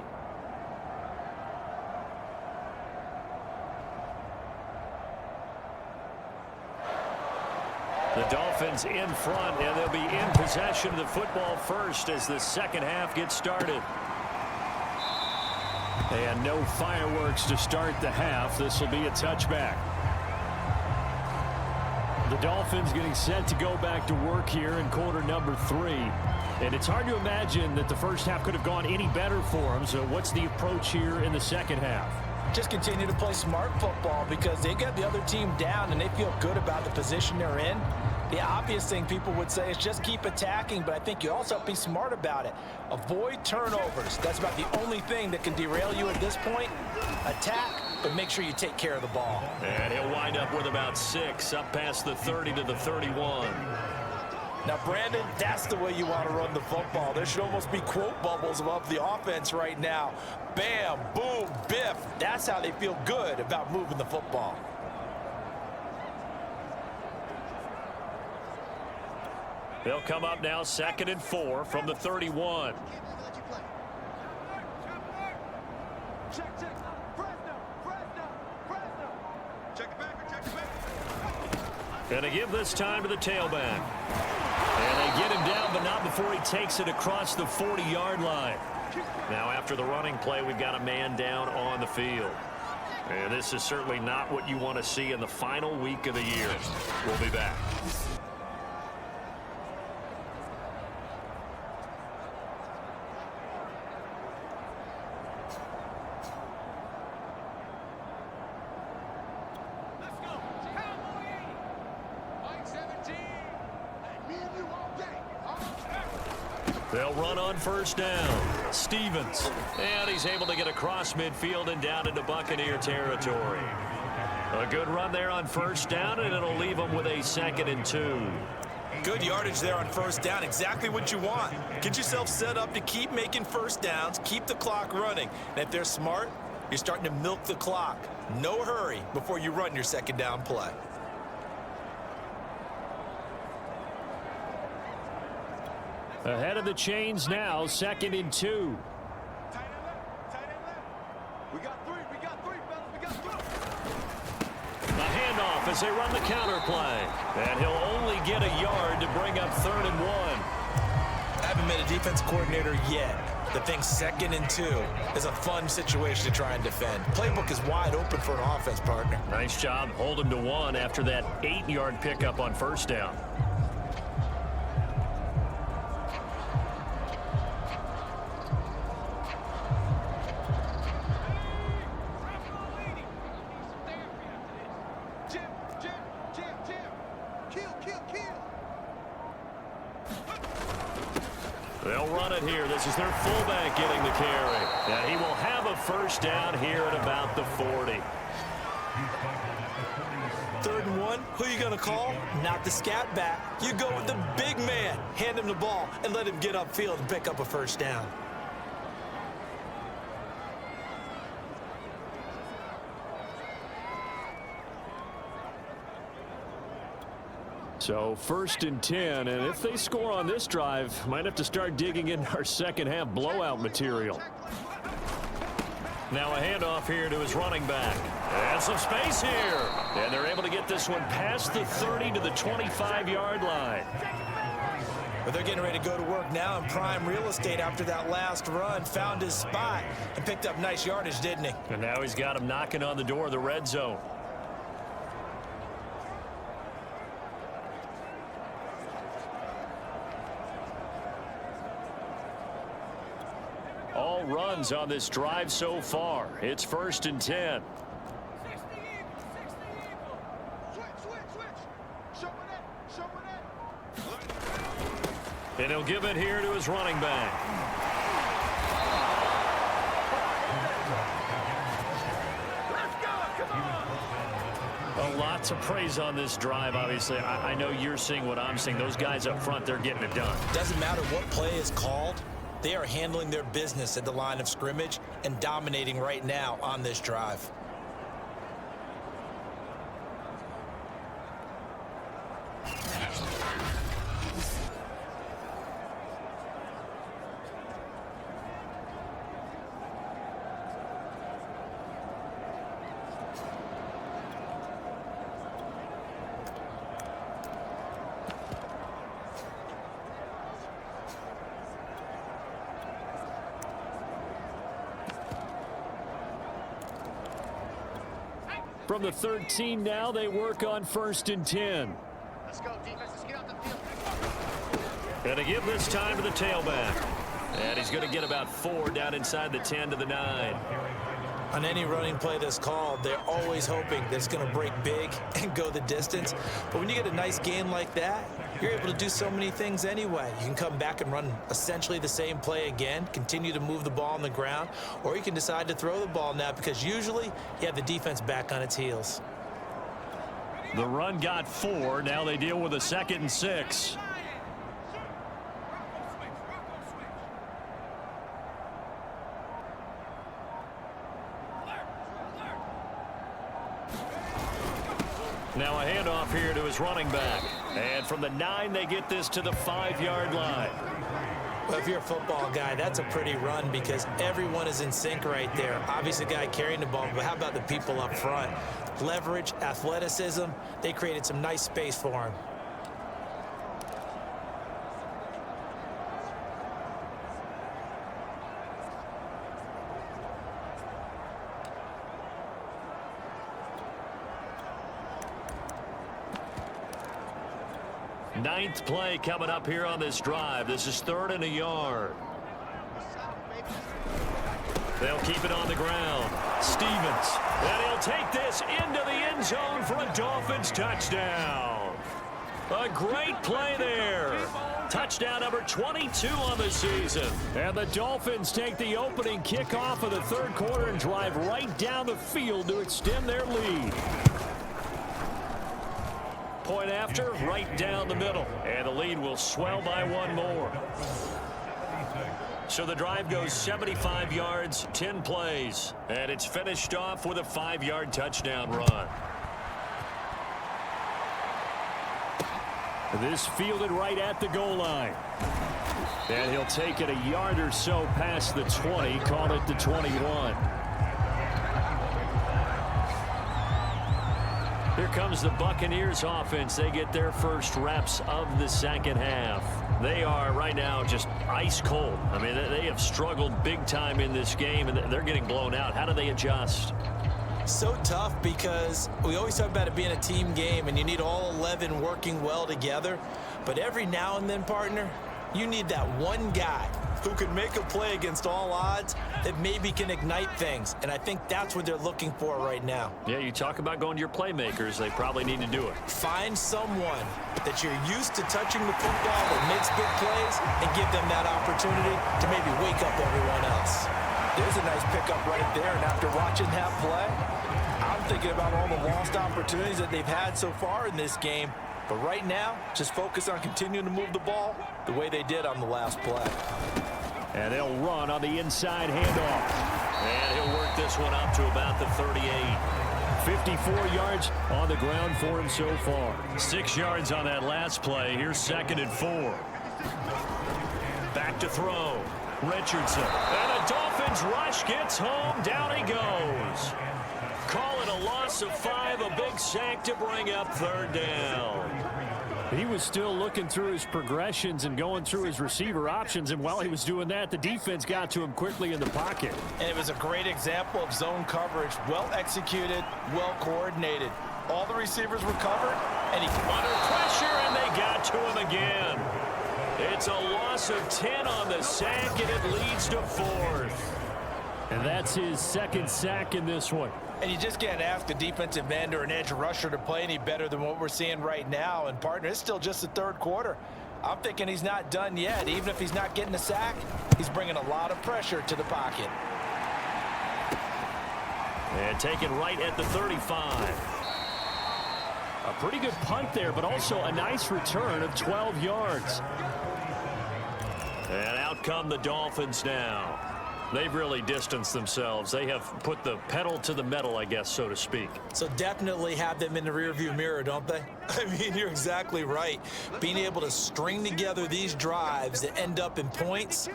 The Dolphins in front, and they'll be in possession of the football first as the second half gets started. And no fireworks to start the half. This will be a touchback. The Dolphins getting set to go back to work here in quarter number 3. And it's hard to imagine that the first half could have gone any better for them. So what's the approach here in the second half? Just continue to play smart football because they got the other team down and they feel good about the position they're in. The obvious thing people would say is just keep attacking, but I think you also have to be smart about it. Avoid turnovers. That's about the only thing that can derail you at this point. Attack, but make sure you take care of the ball. And he'll wind up with about 6, up past the 30 to the 31. Now, Brandon, that's the way you want to run the football. There should almost be quote bubbles above the offense right now. Bam, boom, biff. That's how they feel good about moving the football. They'll come up now 2nd and 4 from the 31. Check, check. Fresno. Check it back. And they give this time to the tailback. And they get him down, but not before he takes it across the 40-yard line. Now, after the running play, we've got a man down on the field. And this is certainly not what you want to see in the final week of the year. We'll be back. They'll run on first down. Stevens. And he's able to get across midfield and down into Buccaneer territory. A good run there on first down, and it'll leave them with a 2nd and 2. Good yardage there on first down. Exactly what you want. Get yourself set up to keep making first downs, keep the clock running. And if they're smart, you're starting to milk the clock. No hurry before you run your second down play. Ahead of the chains now, 2nd and 2. Tight end left. We got three, fellas, we got three. A handoff as they run the counter play. And he'll only get a yard to bring up 3rd and 1. I haven't been a defense coordinator yet. The thing 2nd and 2 is a fun situation to try and defend. Playbook is wide open for an offense partner. Nice job. Hold him to 1 after that 8-yard pickup on first down. it here. This is their fullback getting the carry. And he will have a first down here at about the 40. 3rd and 1, who are you going to call? Not the scat back. You go with the big man. Hand him the ball and let him get upfield and pick up a first down. So 1st and 10, and if they score on this drive, might have to start digging in our second half blowout material. Now a handoff here to his running back. And some space here. And they're able to get this one past the 30 to the 25-yard line. But they're getting ready to go to work now in prime real estate after that last run. Found his spot and picked up nice yardage, didn't he? And now he's got him knocking on the door of the red zone. All runs on this drive so far. It's 1st and 10. And he'll give it here to his running back. A lot to praise on this drive, obviously. I know you're seeing what I'm seeing. Those guys up front, they're getting it done. Doesn't matter what play is called. They are handling their business at the line of scrimmage and dominating right now on this drive. From the 13 now, they work on 1st and 10. Let's go, defense. Let's get out the field. And to give this time to the tailback. And he's going to get about 4 down inside the 10 to the 9. On any running play that's called, they're always hoping that it's going to break big and go the distance. But when you get a nice game like that, you're able to do so many things anyway. You can come back and run essentially the same play again, continue to move the ball on the ground, or you can decide to throw the ball now because usually you have the defense back on its heels. The run got 4. Now they deal with a 2nd and 6. Now a handoff here to his running back. And from the 9, they get this to the 5-yard line. Well, if you're a football guy, that's a pretty run because everyone is in sync right there. Obviously, the guy carrying the ball, but how about the people up front? Leverage, athleticism, they created some nice space for him. Ninth play coming up here on this drive. This is 3rd and a yard. They'll keep it on the ground. Stevens. And he'll take this into the end zone for a Dolphins touchdown. A great play there. Touchdown number 22 on the season. And the Dolphins take the opening kickoff of the 3rd quarter and drive right down the field to extend their lead. Point after, right down the middle. And the lead will swell by 1 more. So the drive goes 75 yards, 10 plays. And it's finished off with a 5-yard touchdown run. This fielded right at the goal line. And he'll take it a yard or so past the 20, call it the 21. Here comes the Buccaneers offense. They get their first reps of the 2nd half. They are right now just ice cold. I mean, they have struggled big time in this game, and they're getting blown out. How do they adjust? So tough because we always talk about it being a team game, and you need all 11 working well together. But every now and then, partner, you need that one guy who can make a play against all odds that maybe can ignite things. And I think that's what they're looking for right now. Yeah, you talk about going to your playmakers. They probably need to do it. Find someone that you're used to touching the football that makes big plays and give them that opportunity to maybe wake up everyone else. There's a nice pickup right there, and after watching that play, I'm thinking about all the lost opportunities that they've had so far in this game. But right now, just focus on continuing to move the ball the way they did on the last play. And they'll run on the inside handoff. And he'll work this one up to about the 38. 54 yards on the ground for him so far. 6 yards on that last play. Here's 2nd and 4. Back to throw. Richardson. And the Dolphins rush gets home. Down he goes. Call it a loss of 5. A big sack to bring up 3rd down. He was still looking through his progressions and going through his receiver options, and while he was doing that, the defense got to him quickly in the pocket. And it was a great example of zone coverage. Well executed, well coordinated. All the receivers were covered, and he Under pressure, and they got to him again. It's a loss of 10 on the sack, and it leads to 4th. And that's his 2nd sack in this one. And you just can't ask a defensive end or an edge rusher to play any better than what we're seeing right now. And, partner, it's still just the 3rd quarter. I'm thinking he's not done yet. Even if he's not getting a sack, he's bringing a lot of pressure to the pocket. And taken right at the 35. A pretty good punt there, but also a nice return of 12 yards. And out come the Dolphins now. They've really distanced themselves. They have put the pedal to the metal, I guess, so to speak. So definitely have them in the rearview mirror, don't they? I mean, you're exactly right. Being able to string together these drives that end up in points,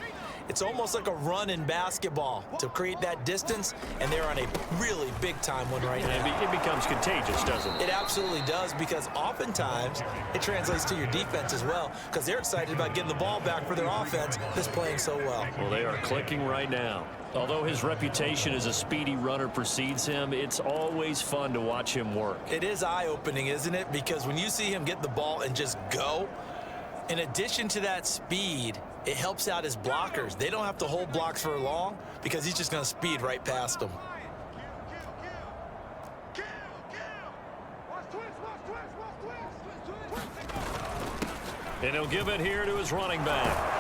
it's almost like a run in basketball to create that distance, and they're on a really big-time one right now. It becomes contagious, doesn't it? It absolutely does, because oftentimes it translates to your defense as well, because they're excited about getting the ball back for their offense that's playing so well. Well, they are clicking right now. Although his reputation as a speedy runner precedes him, it's always fun to watch him work. It is eye-opening, isn't it? Because when you see him get the ball and just go, in addition to that speed, it helps out his blockers. They don't have to hold blocks for long because he's just going to speed right past them. And he'll give it here to his running back.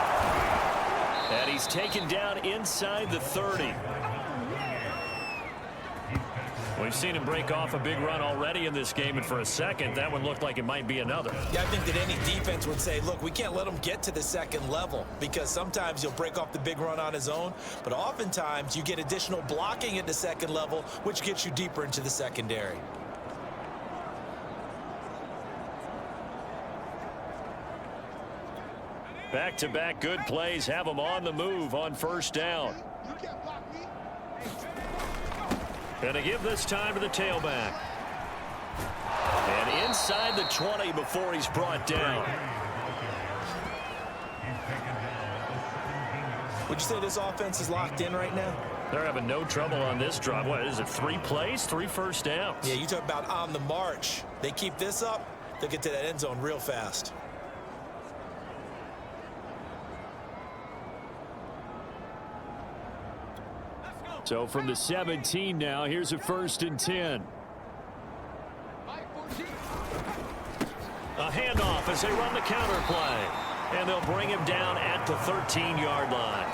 And he's taken down inside the 30. We've seen him break off a big run already in this game, and for a second, that one looked like it might be another. Yeah, I think that any defense would say, look, we can't let him get to the 2nd level, because sometimes he'll break off the big run on his own, but oftentimes you get additional blocking at the 2nd level, which gets you deeper into the secondary. Back-to-back good plays have him on the move on 1st down. Gonna give this time to the tailback. And inside the 20 before he's brought down. Would you say this offense is locked in right now? They're having no trouble on this drive. What is it, 3 plays, 3 first downs? Yeah, you talk about on the march. They keep this up, they'll get to that end zone real fast. So from the 17 now, here's a 1st and 10. A handoff as they run the counter play. And they'll bring him down at the 13-yard line.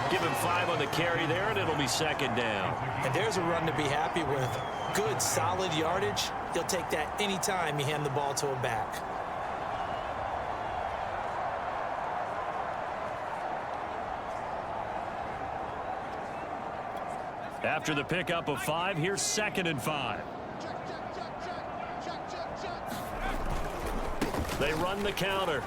Give him 5 on the carry there, and it'll be 2nd down. And there's a run to be happy with. Good, solid yardage. He'll take that anytime you hand the ball to a back. After the pickup of 5, here's 2nd and 5. They run the counter.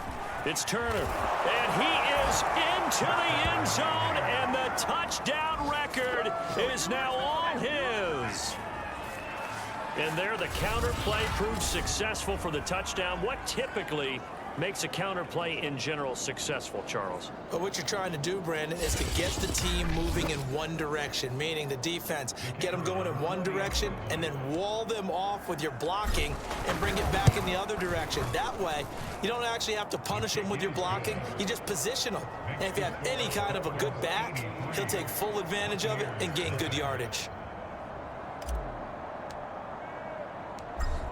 It's Turner. And he is into the end zone, and the touchdown record is now all his. And there the counter play proved successful for the touchdown. What typically makes a counterplay in general successful, Charles? But what you're trying to do, Brandon, is to get the team moving in one direction, meaning the defense. Get them going in one direction and then wall them off with your blocking and bring it back in the other direction. That way, you don't actually have to punish them with your blocking. You just position them. And if you have any kind of a good back, he'll take full advantage of it and gain good yardage.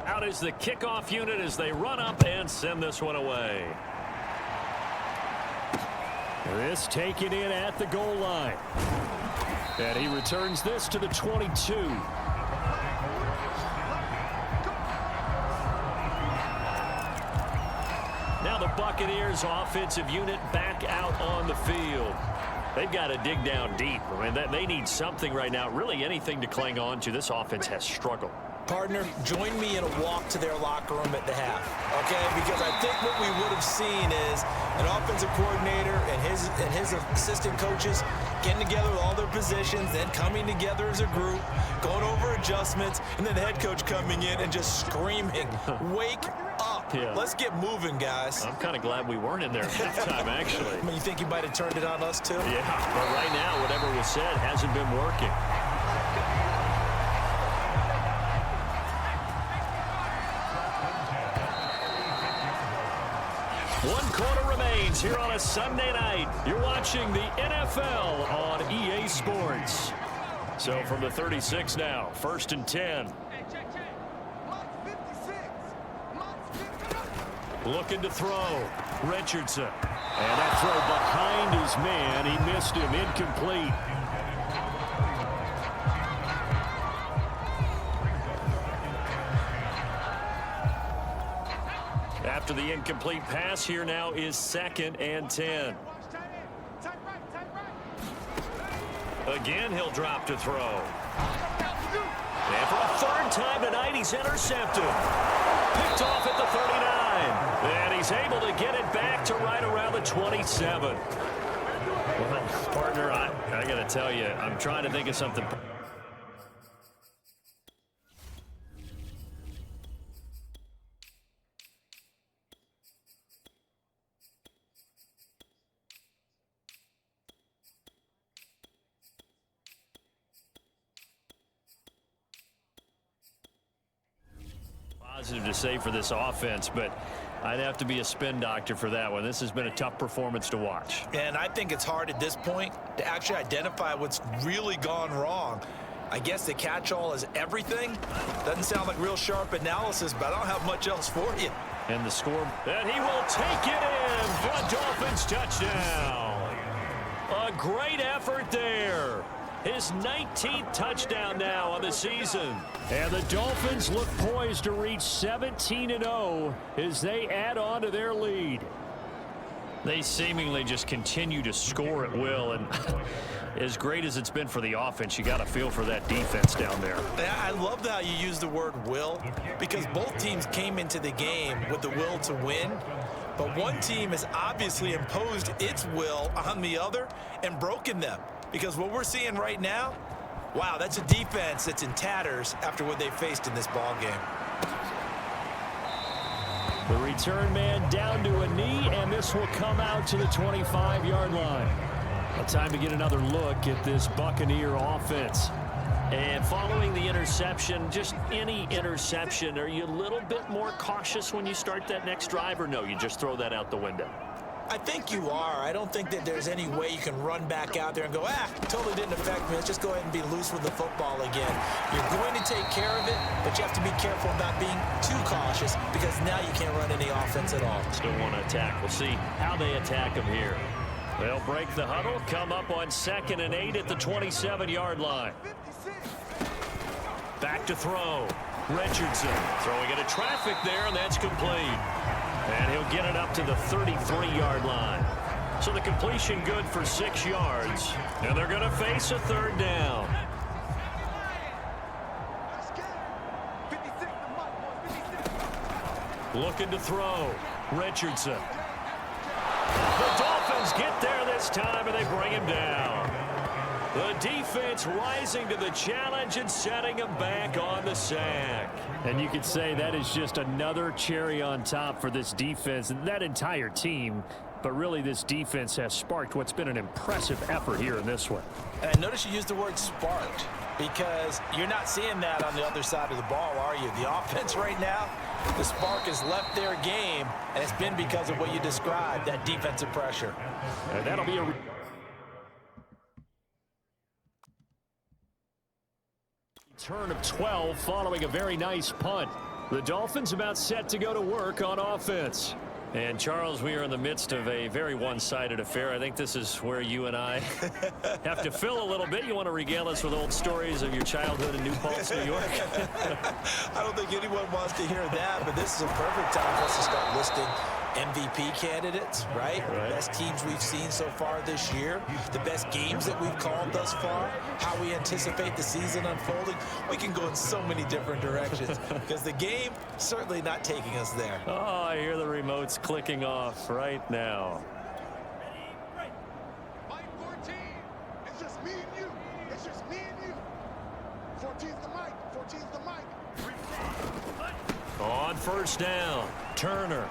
Out is the kickoff unit as they run up and send this one away. This taken in at the goal line. And he returns this to the 22. Now the Buccaneers offensive unit back out on the field. They've got to dig down deep. I mean, they need something right now, really anything to cling on to. This offense has struggled. Partner, join me in a walk to their locker room at the half, okay? Because I think what we would have seen is an offensive coordinator and his assistant coaches getting together with all their positions, then coming together as a group, going over adjustments, and then the head coach coming in and just screaming, wake up. Yeah. Let's get moving, guys. I'm kind of glad we weren't in there at halftime, actually. I mean, you think he might have turned it on us, too? Yeah, but right now, whatever was said hasn't been working. One quarter remains here on a Sunday night. You're watching the NFL on EA Sports. So from the 36 now, 1st and 10. Looking to throw. Richardson. And that throw behind his man. He missed him. Incomplete. After the incomplete pass, here now is 2nd and 10. Again, he'll drop to throw. And for a 3rd time tonight, he's intercepted. Picked off at the 39. And he's able to get it back to right around the 27. Well, partner, I got to tell you, I'm trying to think of something. Positive to say for this offense, but I'd have to be a spin doctor for that one. This has been a tough performance to watch. And I think it's hard at this point to actually identify what's really gone wrong. I guess the catch-all is everything. Doesn't sound like real sharp analysis, but I don't have much else for you. And the score, and he will take it in for a Dolphins touchdown. A great effort there. His 19th touchdown now on the season. And the Dolphins look poised to reach 17-0 as they add on to their lead. They seemingly just continue to score at will, and as great as it's been for the offense, you got to feel for that defense down there. I love how you use the word will, because both teams came into the game with the will to win, but one team has obviously imposed its will on the other and broken them. Because what we're seeing right now, wow, that's a defense that's in tatters after what they faced in this ball game. The return man down to a knee, and this will come out to the 25-yard line. Well, time to get another look at this Buccaneer offense. And following the interception, just any interception, are you a little bit more cautious when you start that next drive, or no, you just throw that out the window? I think you are. I don't think that there's any way you can run back out there and go, totally didn't affect me. Let's just go ahead and be loose with the football again. You're going to take care of it, but you have to be careful about being too cautious because now you can't run any offense at all. Still want to attack. We'll see how they attack them here. They'll break the huddle, come up on 2nd and 8 at the 27-yard line. Back to throw. Richardson throwing into traffic there, and that's complete. And he'll get it up to the 33-yard line. So the completion good for 6 yards. And they're going to face a 3rd down. Looking to throw. Richardson. The Dolphins get there this time, and they bring him down. The defense rising to the challenge and setting him back on the sack. And you could say that is just another cherry on top for this defense and that entire team. But really, this defense has sparked what's been an impressive effort here in this one. And I notice you used the word sparked because you're not seeing that on the other side of the ball, are you? The offense right now, the spark has left their game, and it's been because of what you described, that defensive pressure. And that'll be a return of 12 following a very nice punt. The Dolphins about set to go to work on offense. And, Charles, we are in the midst of a very one-sided affair. I think this is where you and I have to fill a little bit. You want to regale us with old stories of your childhood in New Paltz, New York? I don't think anyone wants to hear that, but this is a perfect time for us to start listing MVP candidates, right? Best teams we've seen so far this year, the best games that we've called thus far, how we anticipate the season unfolding. We can go in so many different directions because the game certainly not taking us there. Oh, I hear the remotes clicking off right now. Mike 14. It's just me and you. It's just me and you. 14's the mic. 14's the mic. On first down, Turner.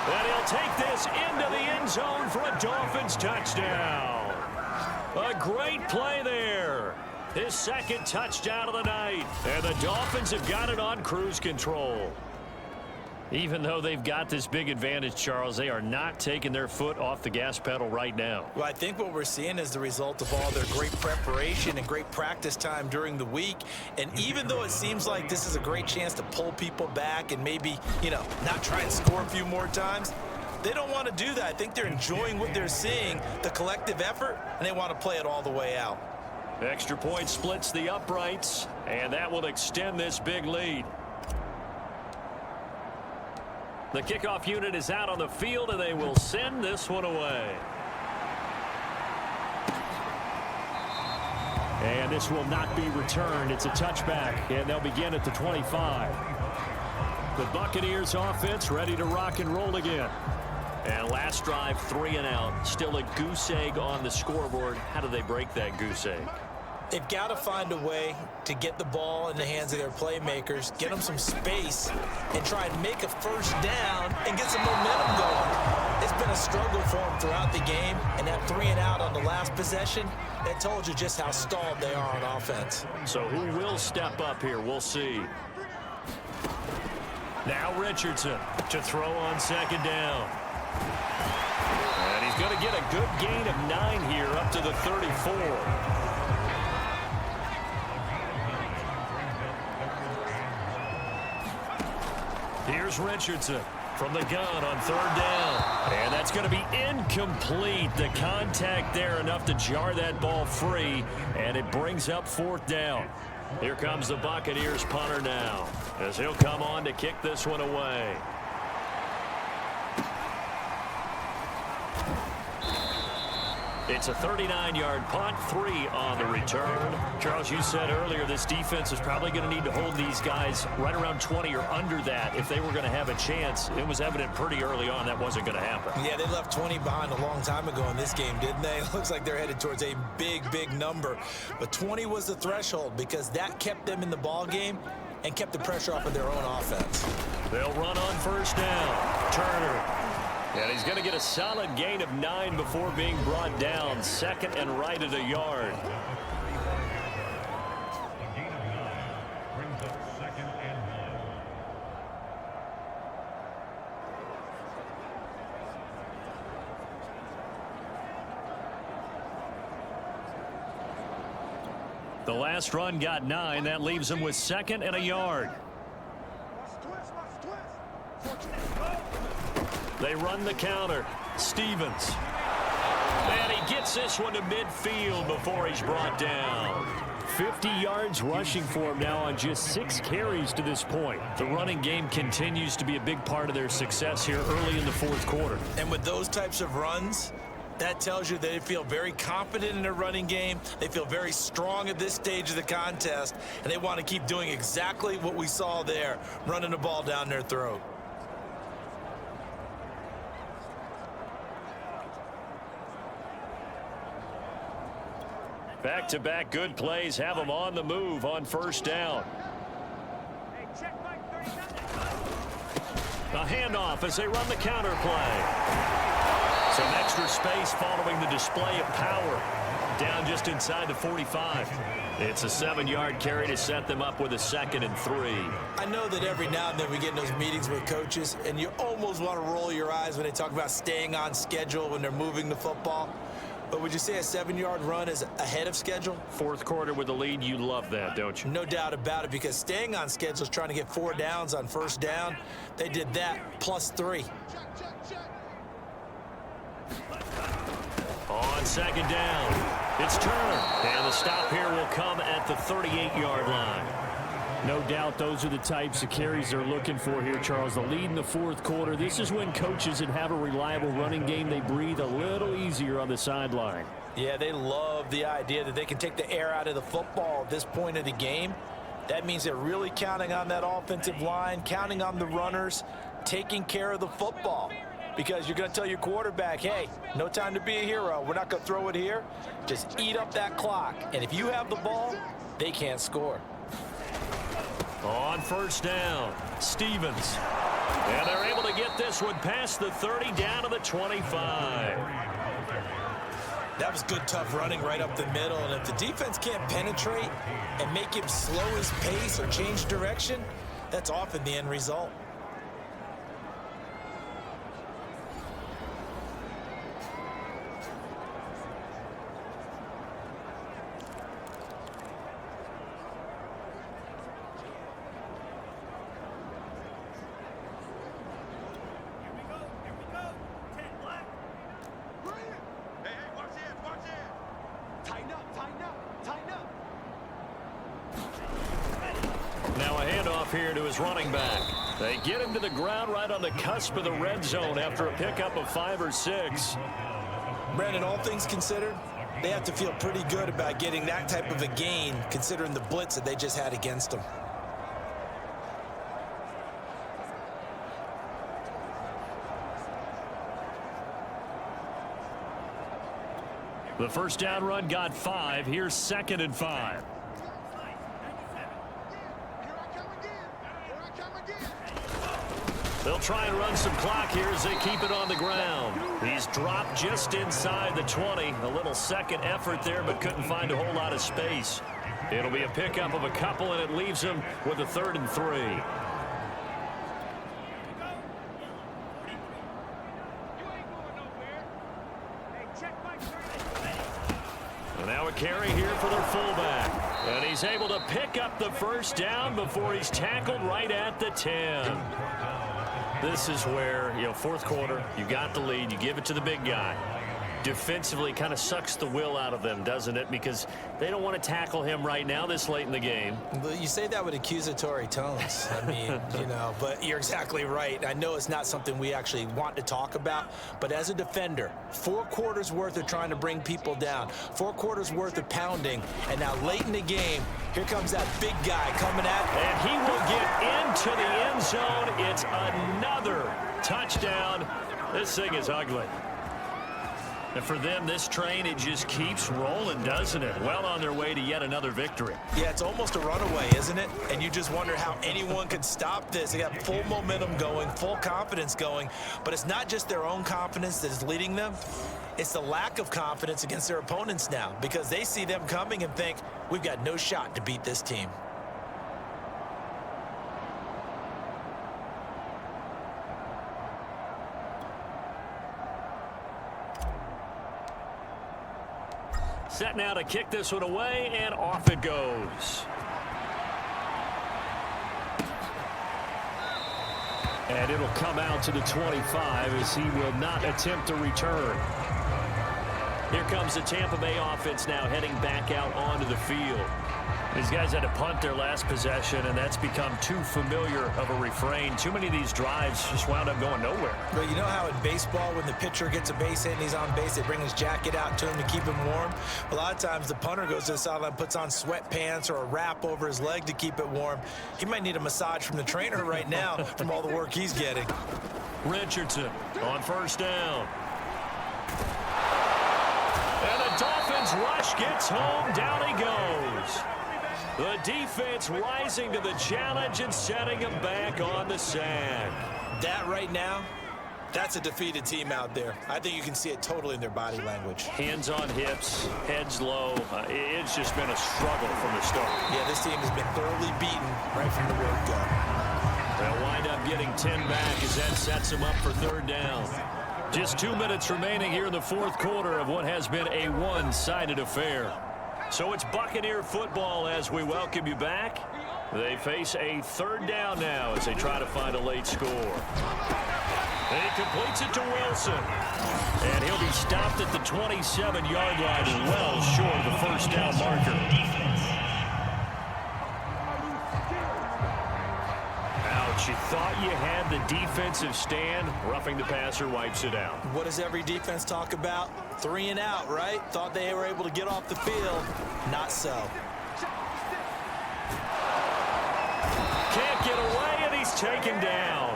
And he'll take this into the end zone for a Dolphins touchdown. A great play there. His second touchdown of the night. And the Dolphins have got it on cruise control. Even though they've got this big advantage, Charles, they are not taking their foot off the gas pedal right now. Well, I think what we're seeing is the result of all their great preparation and great practice time during the week. And even though it seems like this is a great chance to pull people back and maybe, not try and score a few more times, they don't want to do that. I think they're enjoying what they're seeing, the collective effort, and they want to play it all the way out. Extra point splits the uprights, and that will extend this big lead. The kickoff unit is out on the field, and they will send this one away. And this will not be returned. It's a touchback, and they'll begin at the 25. The Buccaneers offense ready to rock and roll again. And last drive, 3 and out. Still a goose egg on the scoreboard. How do they break that goose egg? They've got to find a way to get the ball in the hands of their playmakers, get them some space, and try and make a first down and get some momentum going. It's been a struggle for them throughout the game, and that 3 and out on the last possession, that told you just how stalled they are on offense. So who will step up here? We'll see. Now Richardson to throw on second down. And he's going to get a good gain of 9 here up to the 34. Here's Richardson from the gun on third down. And that's going to be incomplete. The contact there enough to jar that ball free. And it brings up fourth down. Here comes the Buccaneers punter now, as he'll come on to kick this one away. It's a 39-yard punt, 3 on the return. Charles, you said earlier this defense is probably going to need to hold these guys right around 20 or under that if they were going to have a chance. It was evident pretty early on that wasn't going to happen. Yeah, they left 20 behind a long time ago in this game, didn't they? It looks like they're headed towards a big, big number. But 20 was the threshold because that kept them in the ball game and kept the pressure off of their own offense. They'll run on first down. Turner. And he's going to get a solid gain of 9 before being brought down. Second and right at a yard. The last run got 9. That leaves him with second and a yard. They run the counter. Stevens. And he gets this one to midfield before he's brought down. 50 yards rushing for him now on just 6 carries to this point. The running game continues to be a big part of their success here early in the fourth quarter. And with those types of runs, that tells you they feel very confident in their running game. They feel very strong at this stage of the contest, and they want to keep doing exactly what we saw there, running the ball down their throat. Back-to-back good plays have them on the move on first down. A handoff as they run the counter play. Some extra space following the display of power. Down just inside the 45. It's a 7-yard carry to set them up with a 2nd and 3. I know that every now and then we get in those meetings with coaches, and you almost want to roll your eyes when they talk about staying on schedule when they're moving the football. But would you say a 7-yard run is ahead of schedule? Fourth quarter with the lead, you love that, don't you? No doubt about it, because staying on schedule is trying to get 4 downs on first down. They did that plus 3. On second down, it's Turner. And the stop here will come at the 38-yard line. No doubt those are the types of carries they're looking for here, Charles. The lead in the fourth quarter. This is when coaches that have a reliable running game, they breathe a little easier on the sideline. Yeah, they love the idea that they can take the air out of the football at this point of the game. That means they're really counting on that offensive line, counting on the runners, taking care of the football. Because you're going to tell your quarterback, hey, no time to be a hero. We're not going to throw it here. Just eat up that clock. And if you have the ball, they can't score. On first down, Stevens. And they're able to get this one past the 30 down to the 25. That was good, tough running right up the middle. And if the defense can't penetrate and make him slow his pace or change direction, that's often the end result. Here to his running back. They get him to the ground right on the cusp of the red zone after a pickup of 5 or 6. Brandon, all things considered, they have to feel pretty good about getting that type of a gain considering the blitz that they just had against them. The first down run got 5. Here's 2nd and 5. They'll try and run some clock here as they keep it on the ground. He's dropped just inside the 20. A little second effort there, but couldn't find a whole lot of space. It'll be a pickup of a couple, and it leaves him with a 3rd and 3. And now a carry here for their fullback. And he's able to pick up the first down before he's tackled right at the 10. This is where, fourth quarter, you got the lead, you give it to the big guy. Defensively kind of sucks the will out of them, doesn't it? Because they don't want to tackle him right now this late in the game. But you say that with accusatory tones. I mean, but you're exactly right. I know it's not something we actually want to talk about, but as a defender, 4 quarters worth of trying to bring people down, 4 quarters worth of pounding, and now late in the game, here comes that big guy coming at. And he will get into the end zone. It's another touchdown. This thing is ugly. And for them, this train, it just keeps rolling, doesn't it? Well on their way to yet another victory. Yeah, it's almost a runaway, isn't it? And you just wonder how anyone could stop this. They got full momentum going, full confidence going. But it's not just their own confidence that is leading them. It's the lack of confidence against their opponents now because they see them coming and think, we've got no shot to beat this team. Set now to kick this one away, and off it goes. And it'll come out to the 25 as he will not attempt to return. Here comes the Tampa Bay offense now heading back out onto the field. These guys had to punt their last possession, and that's become too familiar of a refrain. Too many of these drives just wound up going nowhere. Well, you know how in baseball, when the pitcher gets a base hit and he's on base, they bring his jacket out to him to keep him warm? A lot of times the punter goes to the sideline, puts on sweatpants or a wrap over his leg to keep it warm. He might need a massage from the trainer right now from all the work he's getting. Richardson on first down. And the Dolphins rush gets home. Down he goes. The defense rising to the challenge and setting him back on the sack. That right now, that's a defeated team out there. I think you can see it totally in their body language. Hands on hips, heads low. It's just been a struggle from the start. Yeah, this team has been thoroughly beaten right from the word go. They'll wind up getting 10 back as that sets them up for third down. Just 2 minutes remaining here in the fourth quarter of what has been a one-sided affair. So it's Buccaneer football as we welcome you back. They face a third down now as they try to find a late score. He completes it to Wilson. And he'll be stopped at the 27-yard line, well short of the first down marker. Ouch, you thought you had the defensive stand. Roughing the passer wipes it out. What does every defense talk about? 3 and out, right? Thought they were able to get off the field. Not so. Can't get away, and he's taken down.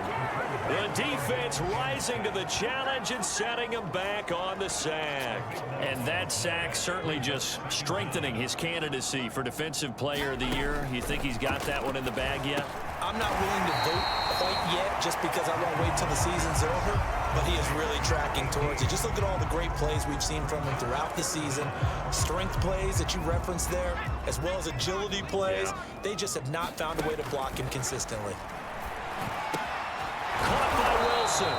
The defense rising to the challenge and setting him back on the sack. And that sack certainly just strengthening his candidacy for Defensive Player of the Year. You think he's got that one in the bag yet? I'm not willing to vote quite yet just because I won't wait till the season's over. But he is really tracking towards it. Just look at all the great plays we've seen from him throughout the season. Strength plays that you referenced there, as well as agility plays. Yeah. They just have not found a way to block him consistently. Caught by Wilson.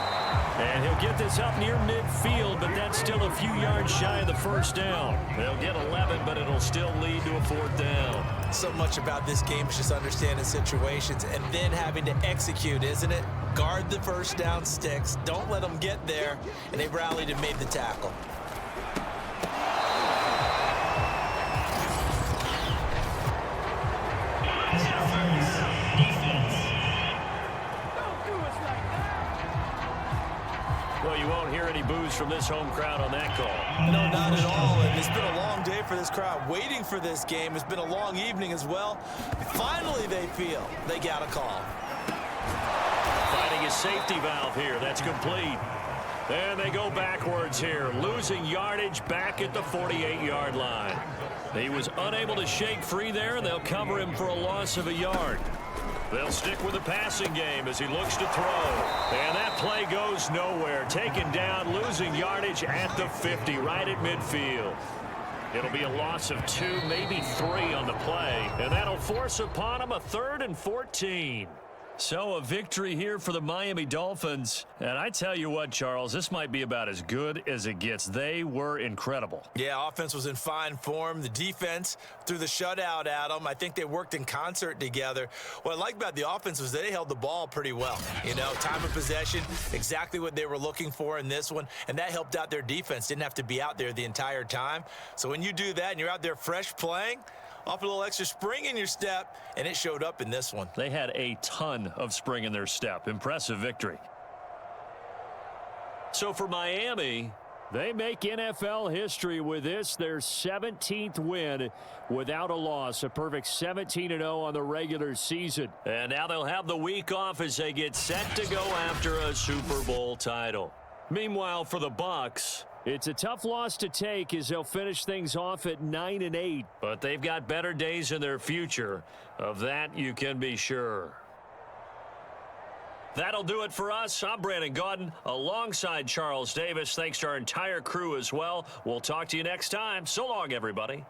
And he'll get this up near midfield, but that's still a few yards shy of the first down. They'll get 11, but it'll still lead to a fourth down. So much about this game is just understanding situations and then having to execute, isn't it? Guard the first down sticks. Don't let them get there. And they rallied and made the tackle. Well, you won't hear any boos from this home crowd on that call. No, not at all. And it's been a long day for this crowd waiting for this game. It's been a long evening as well. Finally, they feel they got a call. Finding a safety valve here. That's complete. And they go backwards here, losing yardage back at the 48-yard line. He was unable to shake free there, and they'll cover him for a loss of a yard. They'll stick with the passing game as he looks to throw. And that play goes nowhere. Taken down, losing yardage at the 50, right at midfield. It'll be a loss of 2, maybe 3 on the play. And that'll force upon him a 3rd and 14. So a victory here for the Miami Dolphins. And I tell you what, Charles, this might be about as good as it gets. They were incredible. Yeah, offense was in fine form. The defense threw the shutout at them. I think they worked in concert together. What I like about the offense was they held the ball pretty well. You know, time of possession, exactly what they were looking for in this one. And that helped out their defense. Didn't have to be out there the entire time. So when you do that and you're out there fresh playing, off a little extra spring in your step, and it showed up in this one. They had a ton of spring in their step. Impressive victory. So for Miami, they make NFL history with this, their 17th win without a loss. A perfect 17-0 on the regular season. And now they'll have the week off as they get set to go after a Super Bowl title. Meanwhile, for the Bucs, it's a tough loss to take as they'll finish things off at 9-8. but they've got better days in their future. Of that, you can be sure. That'll do it for us. I'm Brandon Gaudin alongside Charles Davis. Thanks to our entire crew as well. We'll talk to you next time. So long, everybody.